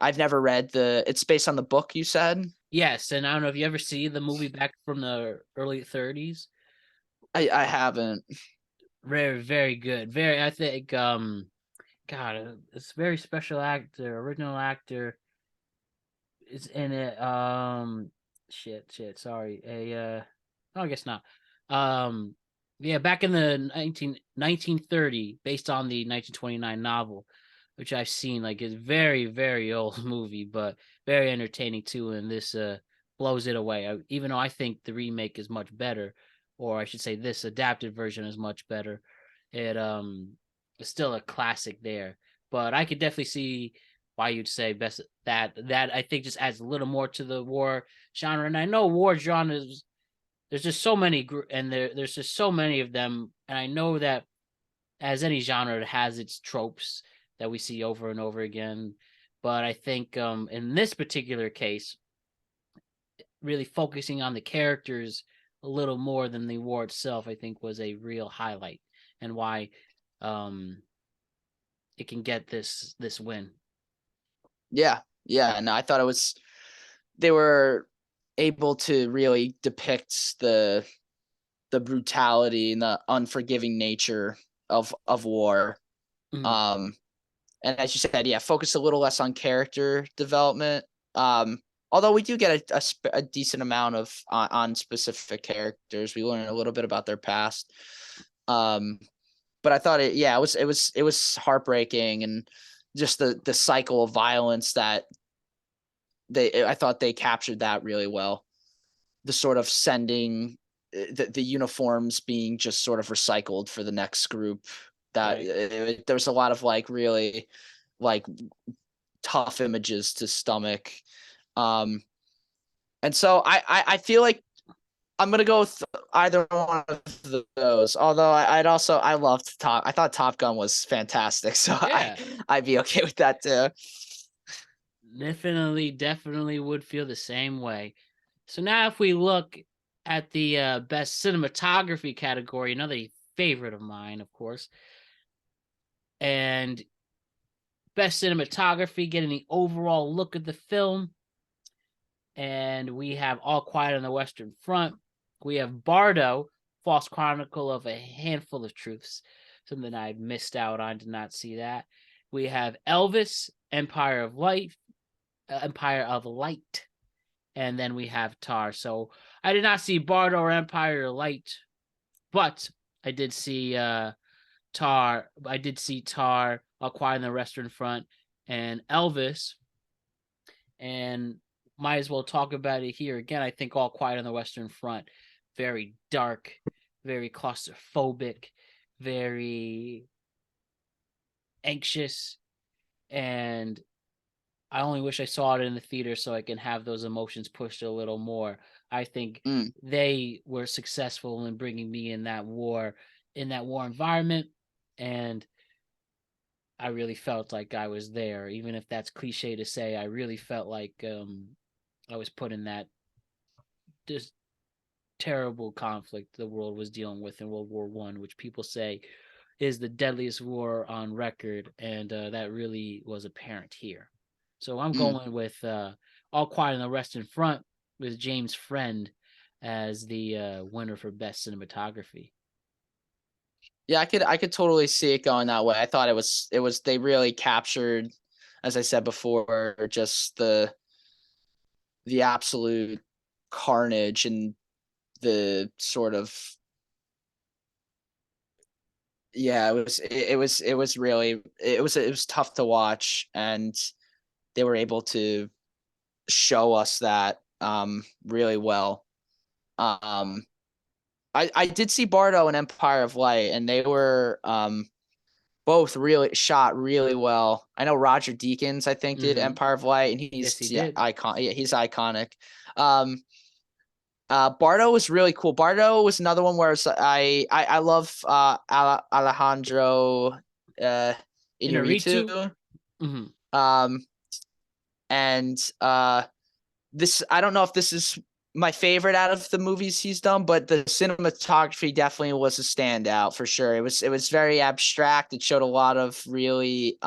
I've never read it's based on the book, you said? Yes, and I don't know if you ever see the movie back from the early 30s. I haven't. Very, very good. Very, I think, God, it's very special actor, original actor is in it. Sorry. No, I guess not. Um, yeah, back in the 1930, based on the 1929 novel, which I've seen, like, is very, very old movie, but very entertaining too. And this blows it away. Even though I think the remake is much better, or I should say, this adapted version is much better. It is still a classic there. But I could definitely see why you'd say best that I think just adds a little more to the war genre. And I know war genres, there's just so many and there's just so many of them, and I know that as any genre, it has its tropes that we see over and over again. But I think in this particular case, really focusing on the characters a little more than the war itself, I think was a real highlight, and why um it can get this win. Yeah. No, I thought they were able to really depict the brutality and the unforgiving nature of war. Mm, And as you said, yeah, focus a little less on character development. Although we do get a decent amount of on specific characters. We learn a little bit about their past. But I thought it was heartbreaking, and just the cycle of violence that I thought they captured that really well. The sort of sending the uniforms being just sort of recycled for the next group. That right. there was a lot of like really like tough images to stomach. And so I feel like I'm gonna go with either one of those. Although I loved I thought Top Gun was fantastic, so Yeah, I'd be okay with that too. definitely would feel the same way. So now if we look at the best cinematography category, another favorite of mine, of course, and best cinematography, getting the overall look at the film, and we have All Quiet on the Western Front. We have Bardo, False Chronicle of a Handful of Truths, something I missed out on, did not see that. We have Elvis, Empire of Light, and then we have Tar. So I did not see Bardo or Empire Light, but I did see Tar. I did see Tar, All Quiet on the Western Front, and Elvis. And might as well talk about it here again. I think All Quiet on the Western Front, very dark, very claustrophobic, very anxious, and I only wish I saw it in the theater so I can have those emotions pushed a little more. I think they were successful in bringing me in that war environment, and I really felt like I was there, even if that's cliche to say. I really felt like I was put in that this terrible conflict the world was dealing with in World War One, which people say is the deadliest war on record, and that really was apparent here. So I'm going with All Quiet on the Western Front with James Friend as the winner for best cinematography. Yeah, I could totally see it going that way. I thought it was they really captured, as I said before, just the absolute carnage and the sort of it was really it was tough to watch, and they were able to show us that really well. I did see Bardo and Empire of Light, and they were both really shot really well. I know Roger Deakins, I think, did Empire of Light, and Yes, he he's did. he's iconic. Bardo was really cool. Bardo was another one where I love Alejandro Inarritu. And this, I don't know if this is my favorite out of the movies he's done, but the cinematography definitely was a standout for sure. It was very abstract. It showed a lot of really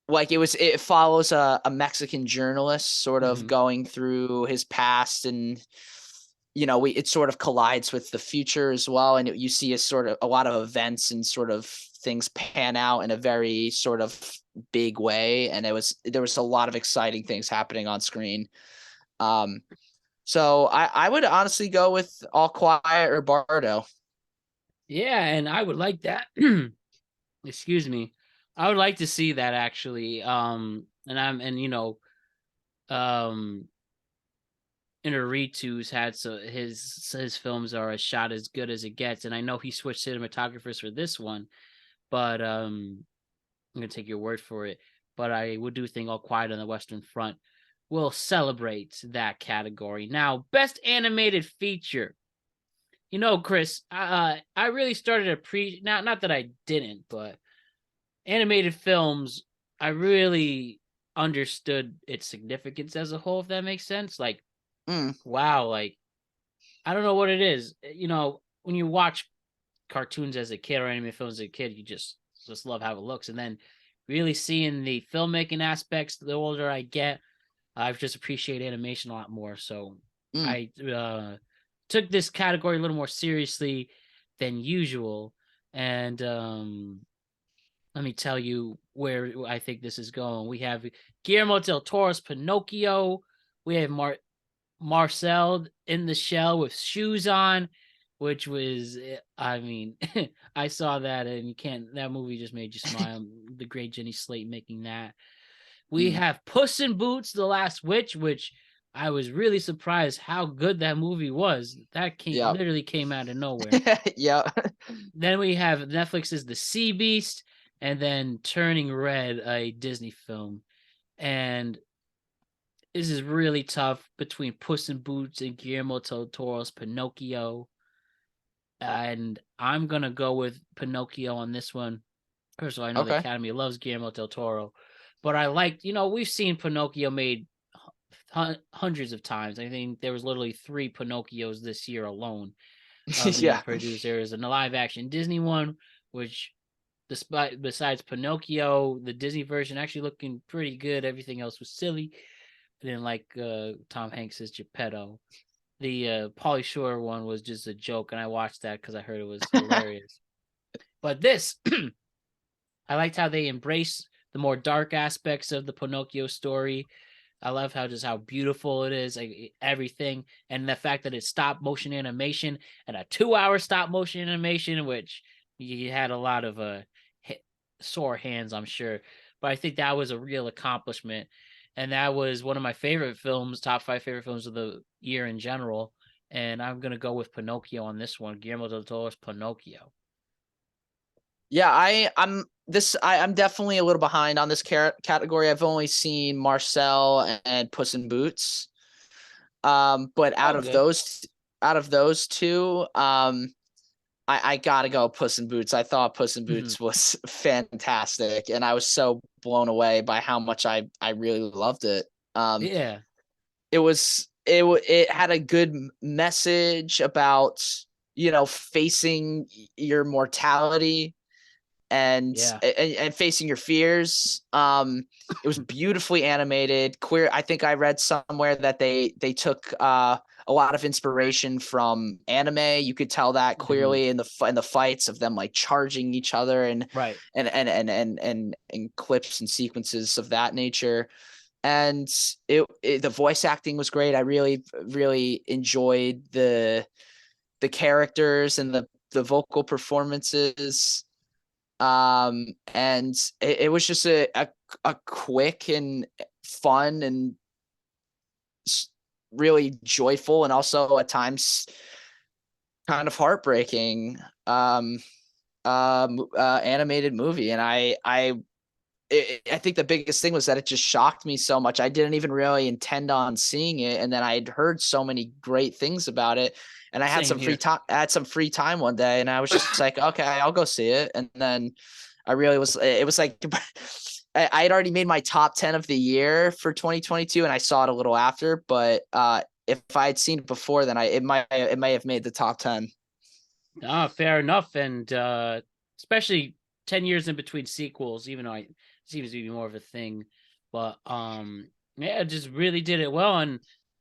like it follows a Mexican journalist sort of going through his past, and it sort of collides with the future as well, and you see a lot of events and sort of things pan out in a very sort of big way, and there was a lot of exciting things happening on screen. So I would honestly go with All Quiet or Bardo. Yeah, and I would like that. Excuse me. I would like to see that actually. Inarritu's had his films are a shot as good as it gets, and I know he switched cinematographers for this one, but I'm gonna take your word for it. But I would do think All Quiet on the Western Front will celebrate that category. Now, best animated feature. Chris, I really started to not that I didn't, but animated films, I really understood its significance as a whole, if that makes sense. Like, wow, like I don't know what it is. When you watch cartoons as a kid or animated films as a kid, you just love how it looks. And then really seeing the filmmaking aspects, the older I get, I've just appreciated animation a lot more. So I took this category a little more seriously than usual. And let me tell you where I think this is going. We have Guillermo del Toro's Pinocchio. We have Marcel in the Shell with shoes on, which was, I mean, I saw that and that movie just made you smile. The great Jenny Slate making that. We have Puss in Boots, The Last Witch, which I was really surprised how good that movie was. That literally came out of nowhere. Yeah. Then we have Netflix's The Sea Beast, and then Turning Red, a Disney film. And this is really tough between Puss in Boots and Guillermo del Toro's Pinocchio. And I'm going to go with Pinocchio on this one. First of all, I know the Academy loves Guillermo del Toro. But I liked, we've seen Pinocchio made hundreds of times. I think there was literally 3 Pinocchios this year alone being produced. There is a live-action Disney one, which besides Pinocchio, the Disney version actually looking pretty good. Everything else was silly. I didn't like Tom Hanks's Geppetto. The Pauly Shore one was just a joke, and I watched that because I heard it was hilarious. But this, I liked how they embrace the more dark aspects of the Pinocchio story. I love how beautiful it is, like everything, and the fact that it's stop motion animation and a 2-hour stop motion animation, which you had a lot of sore hands, I'm sure. But I think that was a real accomplishment, and that was one of my favorite films, top 5 favorite films of the year in general. And I'm gonna go with Pinocchio on this one, Guillermo del Toro's Pinocchio. Yeah, I'm definitely a little behind on this category. I've only seen Marcel and Puss in Boots. But Okay. out of those two, I gotta go Puss in Boots. I thought Puss in Mhm. Boots was fantastic, and I was so blown away by how much I really loved it. Yeah. It had a good message about facing your mortality and Yeah. and facing your fears. It was beautifully animated. Queer. I think I read somewhere that they took a lot of inspiration from anime. You could tell that Mhm. clearly in the fights of them like charging each other Right. and clips and sequences of that nature. And the voice acting was great. I really enjoyed the characters and the vocal performances. And it was just a quick and fun and really joyful, and also at times kind of heartbreaking animated movie. And I think the biggest thing was that it just shocked me so much. I didn't even really intend on seeing it, and then I'd heard so many great things about it, and I had Same some free here. time. I had some free time one day, and I was just like, okay, I'll go see it. And then I really was. It was like I had already made my top 10 of the year for 2022, and I saw it a little after. But if I had seen it before, then it may have made the top 10. Ah, fair enough. And especially 10 years in between sequels, even though it seems to be more of a thing. But yeah, it just really did it well, and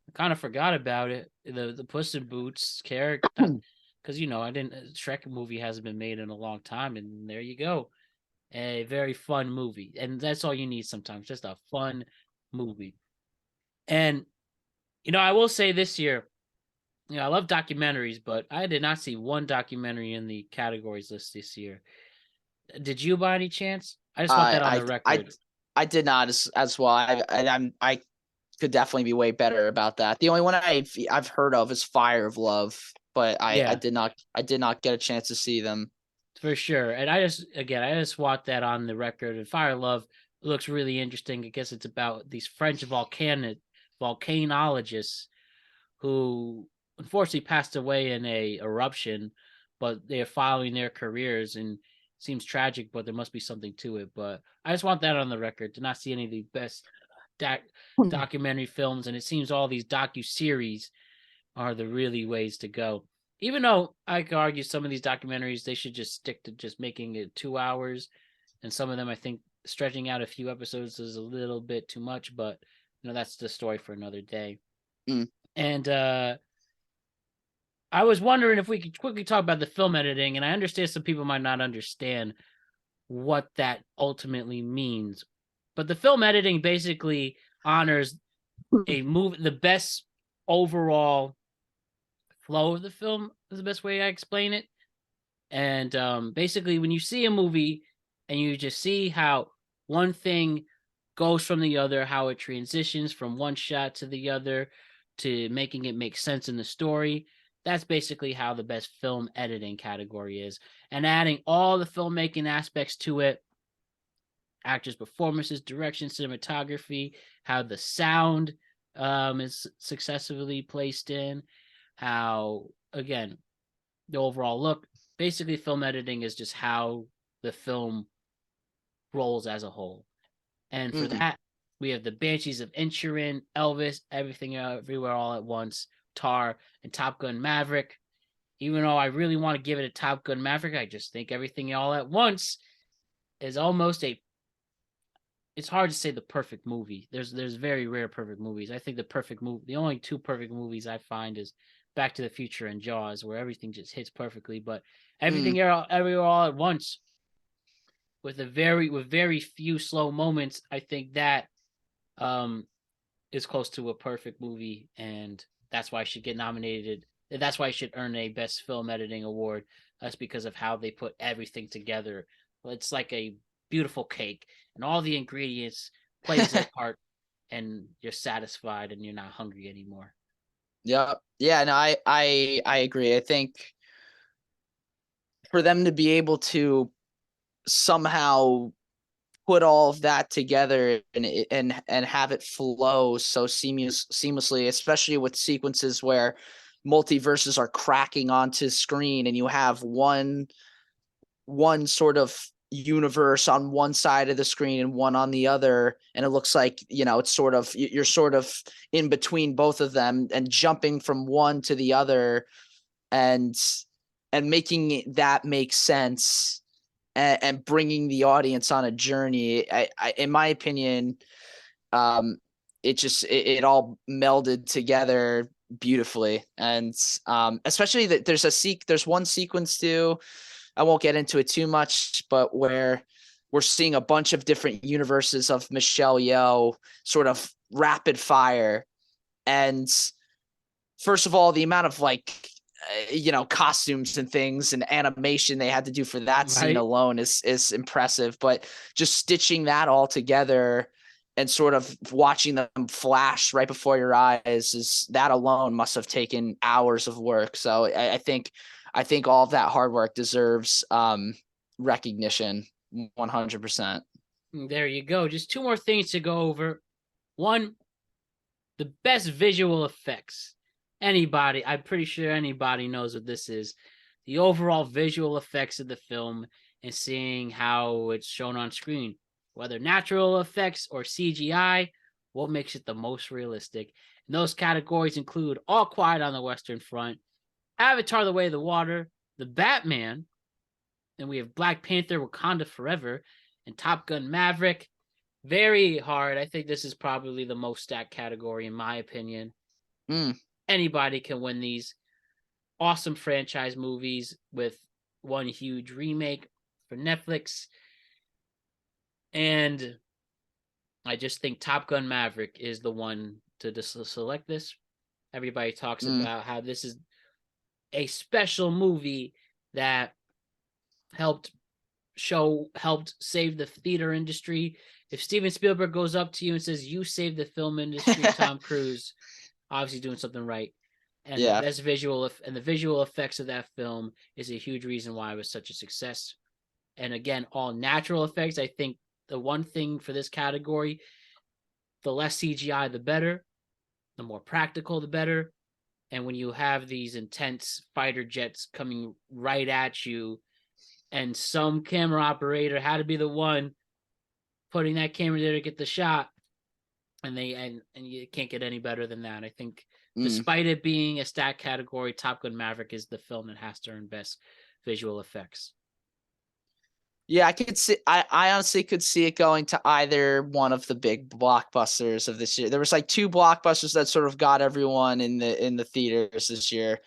I kind of forgot about it. The Puss in Boots character, because I didn't Shrek movie hasn't been made in a long time, and there you go. A very fun movie. And that's all you need sometimes, just a fun movie. And I will say this year, I love documentaries, but I did not see one documentary in the categories list this year. Did you by any chance? I just want I that on the I I record. I did not as well. I could definitely be way better about that. The only one I've heard of is Fire of Love, but Yeah, I did not get a chance to see them. for sure. And I just want that on the record. And Fire Love looks really interesting. I guess it's about these French volcanologists who unfortunately passed away in a eruption, but they're following their careers, and it seems tragic, but there must be something to it. But I just want that on the record to not see any of the best documentary films, and it seems all these docu series are the really ways to go. Even though I could argue some of these documentaries they should just stick to just making it 2 hours, and some of them I think stretching out a few episodes is a little bit too much, but that's the story for another day. Mm. And I was wondering if we could quickly talk about the film editing, and I understand some people might not understand what that ultimately means. But the film editing basically honors the best overall flow of the film is the best way I explain it. And basically, when you see a movie and you just see how one thing goes from the other, how it transitions from one shot to the other to making it make sense in the story, that's basically how the best film editing category is. And adding all the filmmaking aspects to it, actors' performances, direction, cinematography, how the sound is successfully placed in, how, again, the overall look. Basically, film editing is just how the film rolls as a whole. And for Mm. that, we have the Banshees of Inisherin, Elvis, Everything Everywhere All at Once, Tar, and Top Gun Maverick. Even though I really want to give it a Top Gun Maverick, I just think Everything All at Once is almost a. It's hard to say the perfect movie. There's very rare perfect movies. I think the perfect movie, the only two perfect movies I find is Back to the Future and Jaws, where everything just hits perfectly. But Mm. Everything Everywhere All at Once, with very few slow moments, I think that um is close to a perfect movie, and that's why it should get nominated. That's why it should earn a Best Film Editing award. That's because of how they put everything together. It's like a beautiful cake, and all the ingredients plays their part, and you're satisfied, and you're not hungry anymore. Yeah. Yeah. No, I agree. I think for them to be able to somehow put all of that together and have it flow so seamlessly, especially with sequences where multiverses are cracking onto screen and you have one sort of universe on one side of the screen and one on the other, and it looks like, it's sort of, you're sort of in between both of them and jumping from one to the other, and making that make sense, and bringing the audience on a journey. I in my opinion, it all melded together beautifully. And especially that there's one sequence too, I won't get into it too much, but where we're seeing a bunch of different universes of Michelle Yeoh sort of rapid fire. And first of all, the amount of costumes and things and animation they had to do for that scene Right? alone is impressive. But just stitching that all together and sort of watching them flash right before your eyes, is that alone must have taken hours of work. So I think all of that hard work deserves recognition 100%. There you go. Just two more things to go over. One, the best visual effects. I'm pretty sure anybody knows what this is. The overall visual effects of the film and seeing how it's shown on screen, whether natural effects or CGI, what makes it the most realistic. And those categories include All Quiet on the Western Front, Avatar: The Way of the Water, The Batman, and we have Black Panther: Wakanda Forever, and Top Gun: Maverick. Very hard. I think this is probably the most stacked category in my opinion. Anybody can win these awesome franchise movies with one huge remake for Netflix. And I just think Top Gun: Maverick is the one to select this. Everybody talks about how this is a special movie that helped save the theater industry. If Steven Spielberg goes up to you and says you saved the film industry, Tom Cruise, obviously doing something right. And Yeah. the visual effects of that film is a huge reason why it was such a success. And again, all natural effects. I think the one thing for this category, the less CGI, the better. The more practical, the better. And when you have these intense fighter jets coming right at you, and some camera operator had to be the one putting that camera there to get the shot, and you can't get any better than that. I think despite it being a stat category, Top Gun: Maverick is the film that has to earn best visual effects. Yeah, I could see. I honestly could see it going to either one of the big blockbusters of this year. There was like two blockbusters that sort of got everyone in the theaters this year.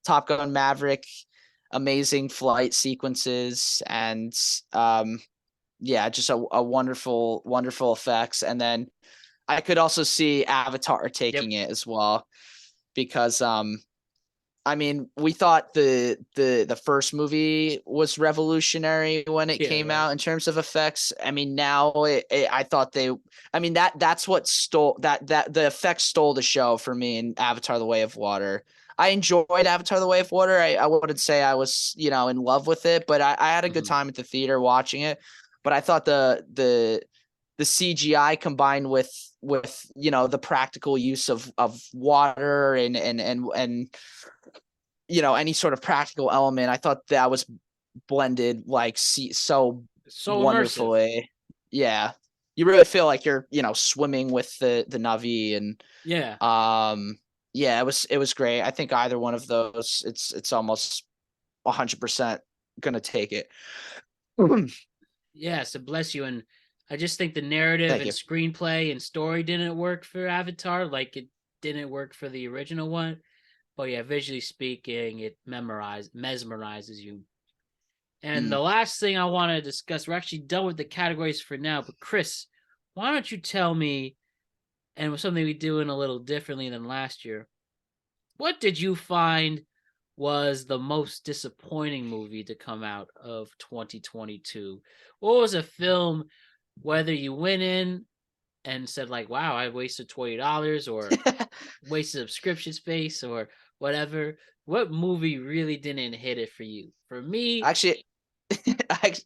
Top Gun: Maverick, amazing flight sequences, and just a wonderful effects. And then I could also see Avatar taking it as well, because I mean, we thought the first movie was revolutionary when it came out in terms of effects. I mean, now I thought that's what stole that the effects stole the show for me in Avatar: The Way of Water. I enjoyed Avatar: The Way of Water. I wouldn't say I was, in love with it, but I had a good time at the theater watching it. But I thought the CGI combined with the practical use of water and any sort of practical element, I thought that was blended so wonderfully. Immersive. Yeah, you really feel like you're swimming with the Na'vi, and it was great. I think either one of those, it's almost 100% gonna take it. Yeah, so bless you. And I just think the narrative Thank and you. screenplay and story didn't work for Avatar like it didn't work for the original one. But yeah, visually speaking, it mesmerizes you. And the last thing I want to discuss, we're actually done with the categories for now. But Chris, why don't you tell me and it was something we doing a little differently than last year. What did you find was the most disappointing movie to come out of 2022? What was a film, whether you went in and said like, "Wow, I wasted $20," or wasted subscription space, or whatever? What movie really didn't hit it for you? For me, Actually,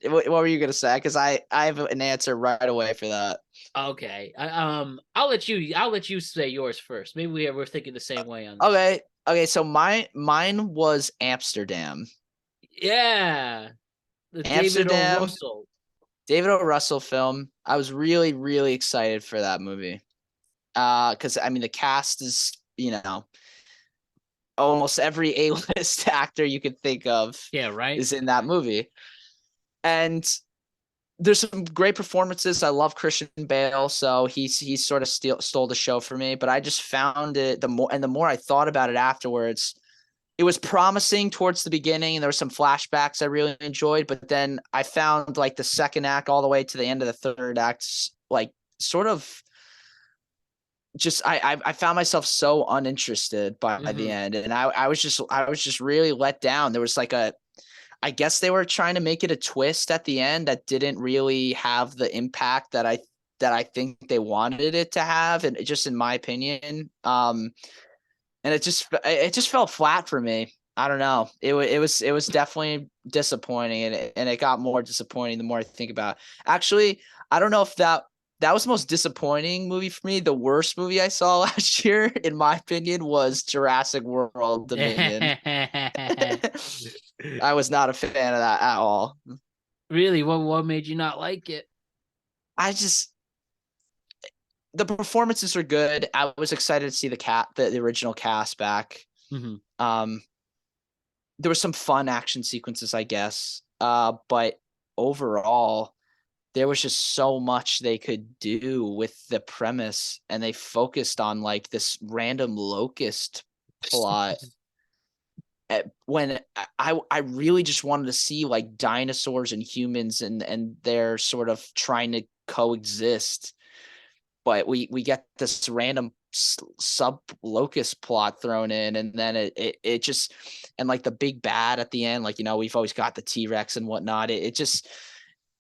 what were you gonna say? Because I have an answer right away for that. okay, I'll let you say yours first. Maybe we're thinking the same way on this. Okay, okay. So mine was Amsterdam. Yeah, the David O. Amsterdam, Russell. David O. Russell film. I was really, really excited for that movie. Because I mean the cast is, almost every A-list actor you could think of Yeah, right. is in that movie. And there's some great performances. I love Christian Bale, so he's sort of stole the show for me. But I just found it the more I thought about it afterwards, it was promising towards the beginning, and there were some flashbacks I really enjoyed. But then I found like the second act all the way to the end of the third act, like sort of just I found myself so uninterested by the Mm-hmm. end, and I was just really let down. There was like I guess they were trying to make it a twist at the end that didn't really have the impact that I think they wanted it to have, and just in my opinion, and it just fell flat for me. I don't know. It was definitely disappointing, and it got more disappointing the more I think about it. Actually, I don't know if that was the most disappointing movie for me. The worst movie I saw last year, in my opinion, was Jurassic World Dominion. I was not a fan of that at all. Really, what made you not like it? I just the performances are good. I was excited to see the original cast back. Mm-hmm. Um, there were some fun action sequences, I guess. But overall, there was just so much they could do with the premise, and they focused on like this random locust plot when I really just wanted to see like dinosaurs and humans, and they're sort of trying to coexist, but we get this random sub locust plot thrown in, and then it just, and like the big bad at the end, like we've always got the T-Rex and whatnot. It just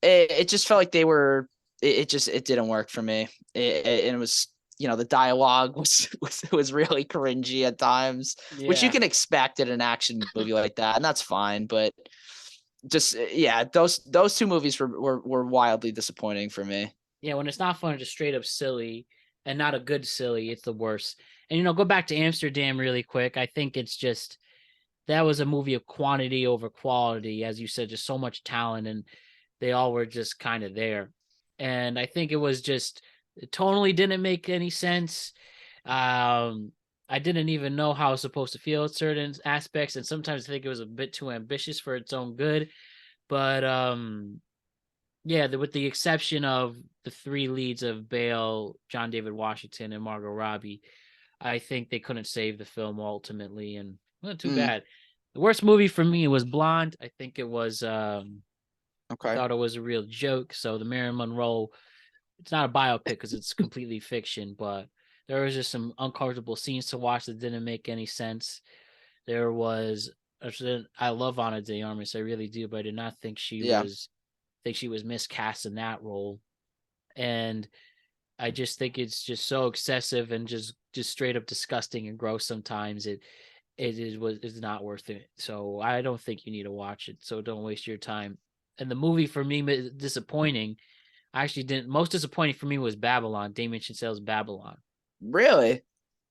felt like they were it didn't work for me. It was, the dialogue was really cringy at times, which you Yeah. can expect in an action movie like that, and that's fine. But just yeah, those two movies were wildly disappointing for me. Yeah, when it's not fun, just straight up silly, and not a good silly, it's the worst. And go back to Amsterdam really quick. I think it's just that was a movie of quantity over quality, as you said, just so much talent, and they all were just kind of there. And I think it was just it tonally didn't make any sense. Um, I didn't even know how I was supposed to feel at certain aspects, and sometimes I think it was a bit too ambitious for its own good. But yeah, with the exception of the three leads of Bale, John David Washington, and Margot Robbie, I think they couldn't save the film ultimately, and well, too Mm, bad. The worst movie for me was Blonde. I think it was. I okay. thought it was a real joke. So the Marilyn Monroe, it's not a biopic because it's completely fiction, but there was just some uncomfortable scenes to watch that didn't make any sense. There was. I love Ana de Armas, I really do, but I did not think she Yeah. was. Think she was miscast in that role, and I just think it's just so excessive and just straight up disgusting and gross. Sometimes it's not worth it. So I don't think you need to watch it. So don't waste your time. And the movie for me disappointing. I actually didn't. Most disappointing for me was Babylon. Damien Chazelle's Babylon. Really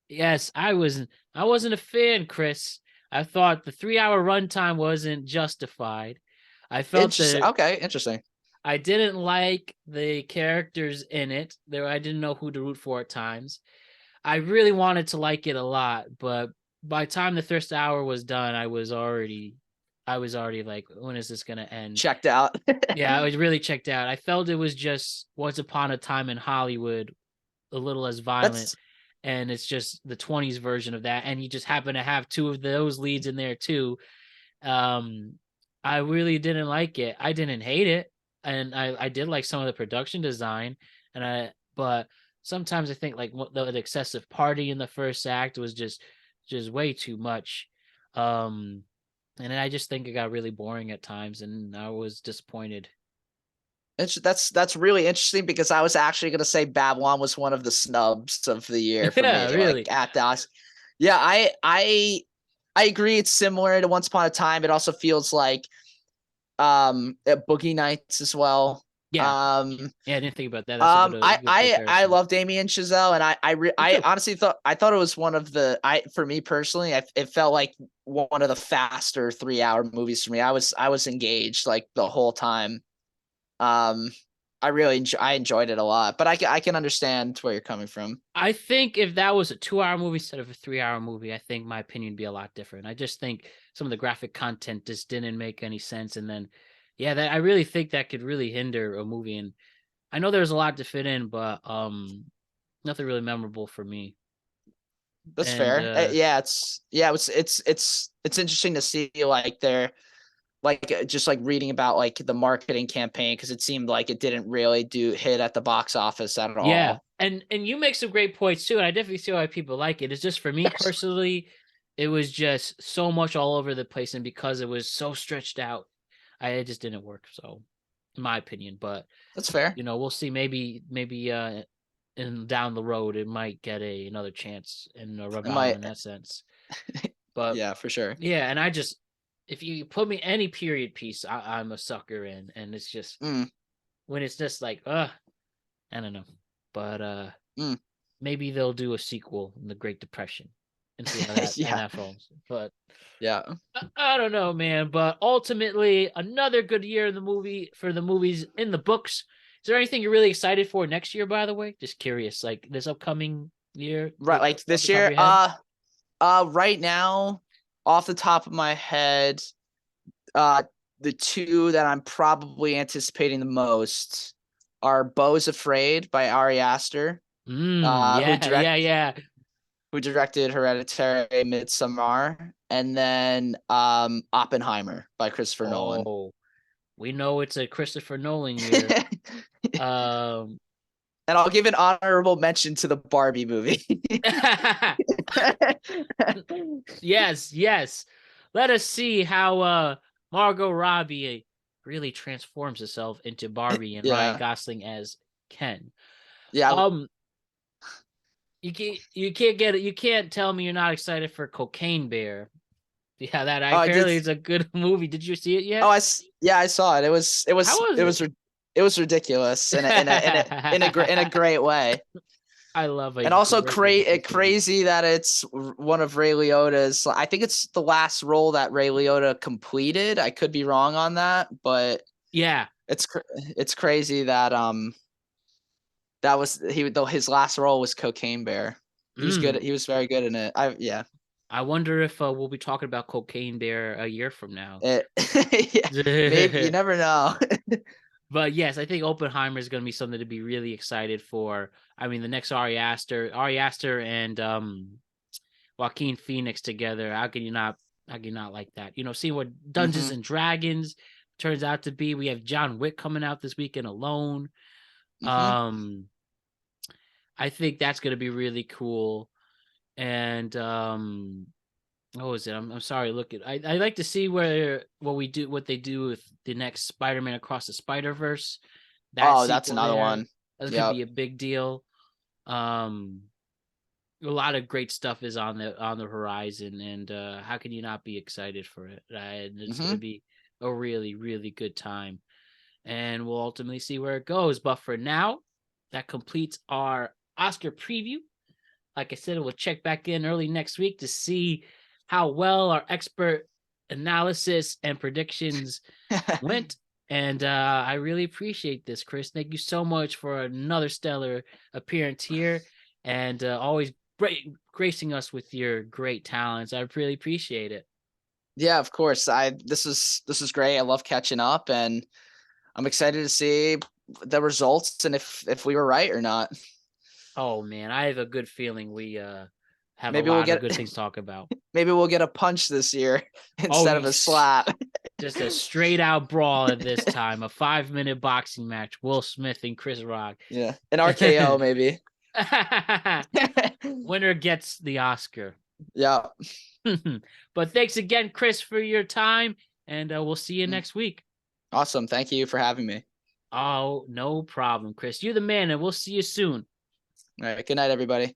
Yes, I wasn't a fan, Chris. I thought the 3 hour runtime wasn't justified. I felt interesting. that Okay, interesting. I didn't like the characters in it. There, I didn't know who to root for at times. I really wanted to like it a lot, but by the time the first hour was done, I was already like, when is this gonna end? Checked out. Yeah, I was really checked out. I felt it was just Once Upon a Time in Hollywood, a little less violent, That's and it's just the '20s version of that. And you just happen to have two of those leads in there too. Um, I really didn't like it. I didn't hate it, and I did like some of the production design, but sometimes I think like the excessive party in the first act was just way too much. And I just think it got really boring at times, and I was disappointed. That's really interesting because I was actually gonna say Babylon was one of the snubs of the year for Yeah, me. Like really. at the yeah, I agree. It's similar to Once Upon a Time. It also feels like Boogie Nights as well. Yeah. Yeah, I didn't think about that. That's a good I comparison. love Damien Chazelle, and Me I too. honestly thought it was one of the for me personally, it felt like one of the faster 3 hour movies for me. I was engaged like the whole time. Um, I enjoyed it a lot, but I can understand where you're coming from. I think if that was a 2-hour movie instead of a 3-hour movie, I think my opinion would be a lot different. I just think some of the graphic content just didn't make any sense. And then, yeah, I really think that could really hinder a movie. And I know there's a lot to fit in, but nothing really memorable for me. That's And fair. It's interesting to see like they're like just like reading about like the marketing campaign because it seemed like it didn't really do hit at the box office at yeah, all. and you make some great points too, and I definitely see why people like it. It's just for me personally, it was just so much all over the place, and because it was so stretched out, it just didn't work. So, in my opinion, but That's fair. we'll see. Maybe in down the road, it might get another chance and a It revival might, in that sense. But yeah, for sure. yeah, and I just if you put me any period piece, I'm a sucker in, and it's just Mm, when it's just like, I don't know, but mm. maybe they'll do a sequel in the Great Depression and see how that Yeah, falls. But yeah. I don't know, man. But ultimately, another good year in the movie for the movies in the books. Is there anything you're really excited for next year? By the way, just curious, like this upcoming year, Right, like off this the top of year. your head. Right now, off the top of my head, uh, the two that I'm probably anticipating the most are "Beau's Afraid" by Ari Aster, who Yeah, yeah, yeah. directed Hereditary, Midsommar, and then Oppenheimer by Christopher Nolan. Oh, we know it's a Christopher Nolan year. Um, And I'll give an honorable mention to the Barbie movie. yes, yes. Let us see how Margot Robbie really transforms herself into Barbie and Ryan Yeah. Gosling as Ken. Yeah. Um, you can't tell me you're not excited for Cocaine Bear. Yeah, that Oh, I did. apparently is a good movie. Did you see it Oh, yet? yeah, I saw it. How was it? It was ridiculous in a great way. I love a And also great ridiculous movie. crazy that it's one of Ray Liotta's. I think it's the last role that Ray Liotta completed. I could be wrong on that, but Yeah. it's crazy that that was he though his last role was Cocaine Bear. He was good. Mm. He was very good in it. Yeah. I wonder if we'll be talking about Cocaine Bear a year from now. It, yeah. Maybe you never know. But yes, I think Oppenheimer is going to be something to be really excited for. I mean, the next Ari Aster and Joaquin Phoenix together. How can you not? How can you not like that? Seeing what Dungeons hmm and Dragons turns out to be. We have John Wick coming out this weekend alone. hmm I think that's going to be really cool. And what was it? I'm sorry. Look at I like to see what they do with the next Spider-Man Across the Spider-Verse. That Oh, that's sequel another there, one. that's gonna Yep. be a big deal. Um, a lot of great stuff is on the horizon, and how can you not be excited for it? It's gonna hmm be a really really good time, and we'll ultimately see where it goes. But for now, that completes our Oscar preview. Like I said, we'll check back in early next week to see how well our expert analysis and predictions went. And I really appreciate this, Chris. Thank you so much for another stellar appearance here and always gracing us with your great talents. I really appreciate it. Yeah, of course. This is great. I love catching up, and I'm excited to see the results and if we were right or not. Oh, man, I have a good feeling we have a Maybe we'll lot of get good things to talk about. maybe we'll get a punch this year Oh, instead of a slap. just a straight out brawl at this time, a 5-minute boxing match. Will Smith and Chris Rock. Yeah, an RKO maybe. Winner gets the Oscar. Yeah. But thanks again, Chris, for your time, and we'll see you next week. Awesome. Thank you for having me. Oh, no problem, Chris. You're the man, and we'll see you soon. All right. Good night, everybody.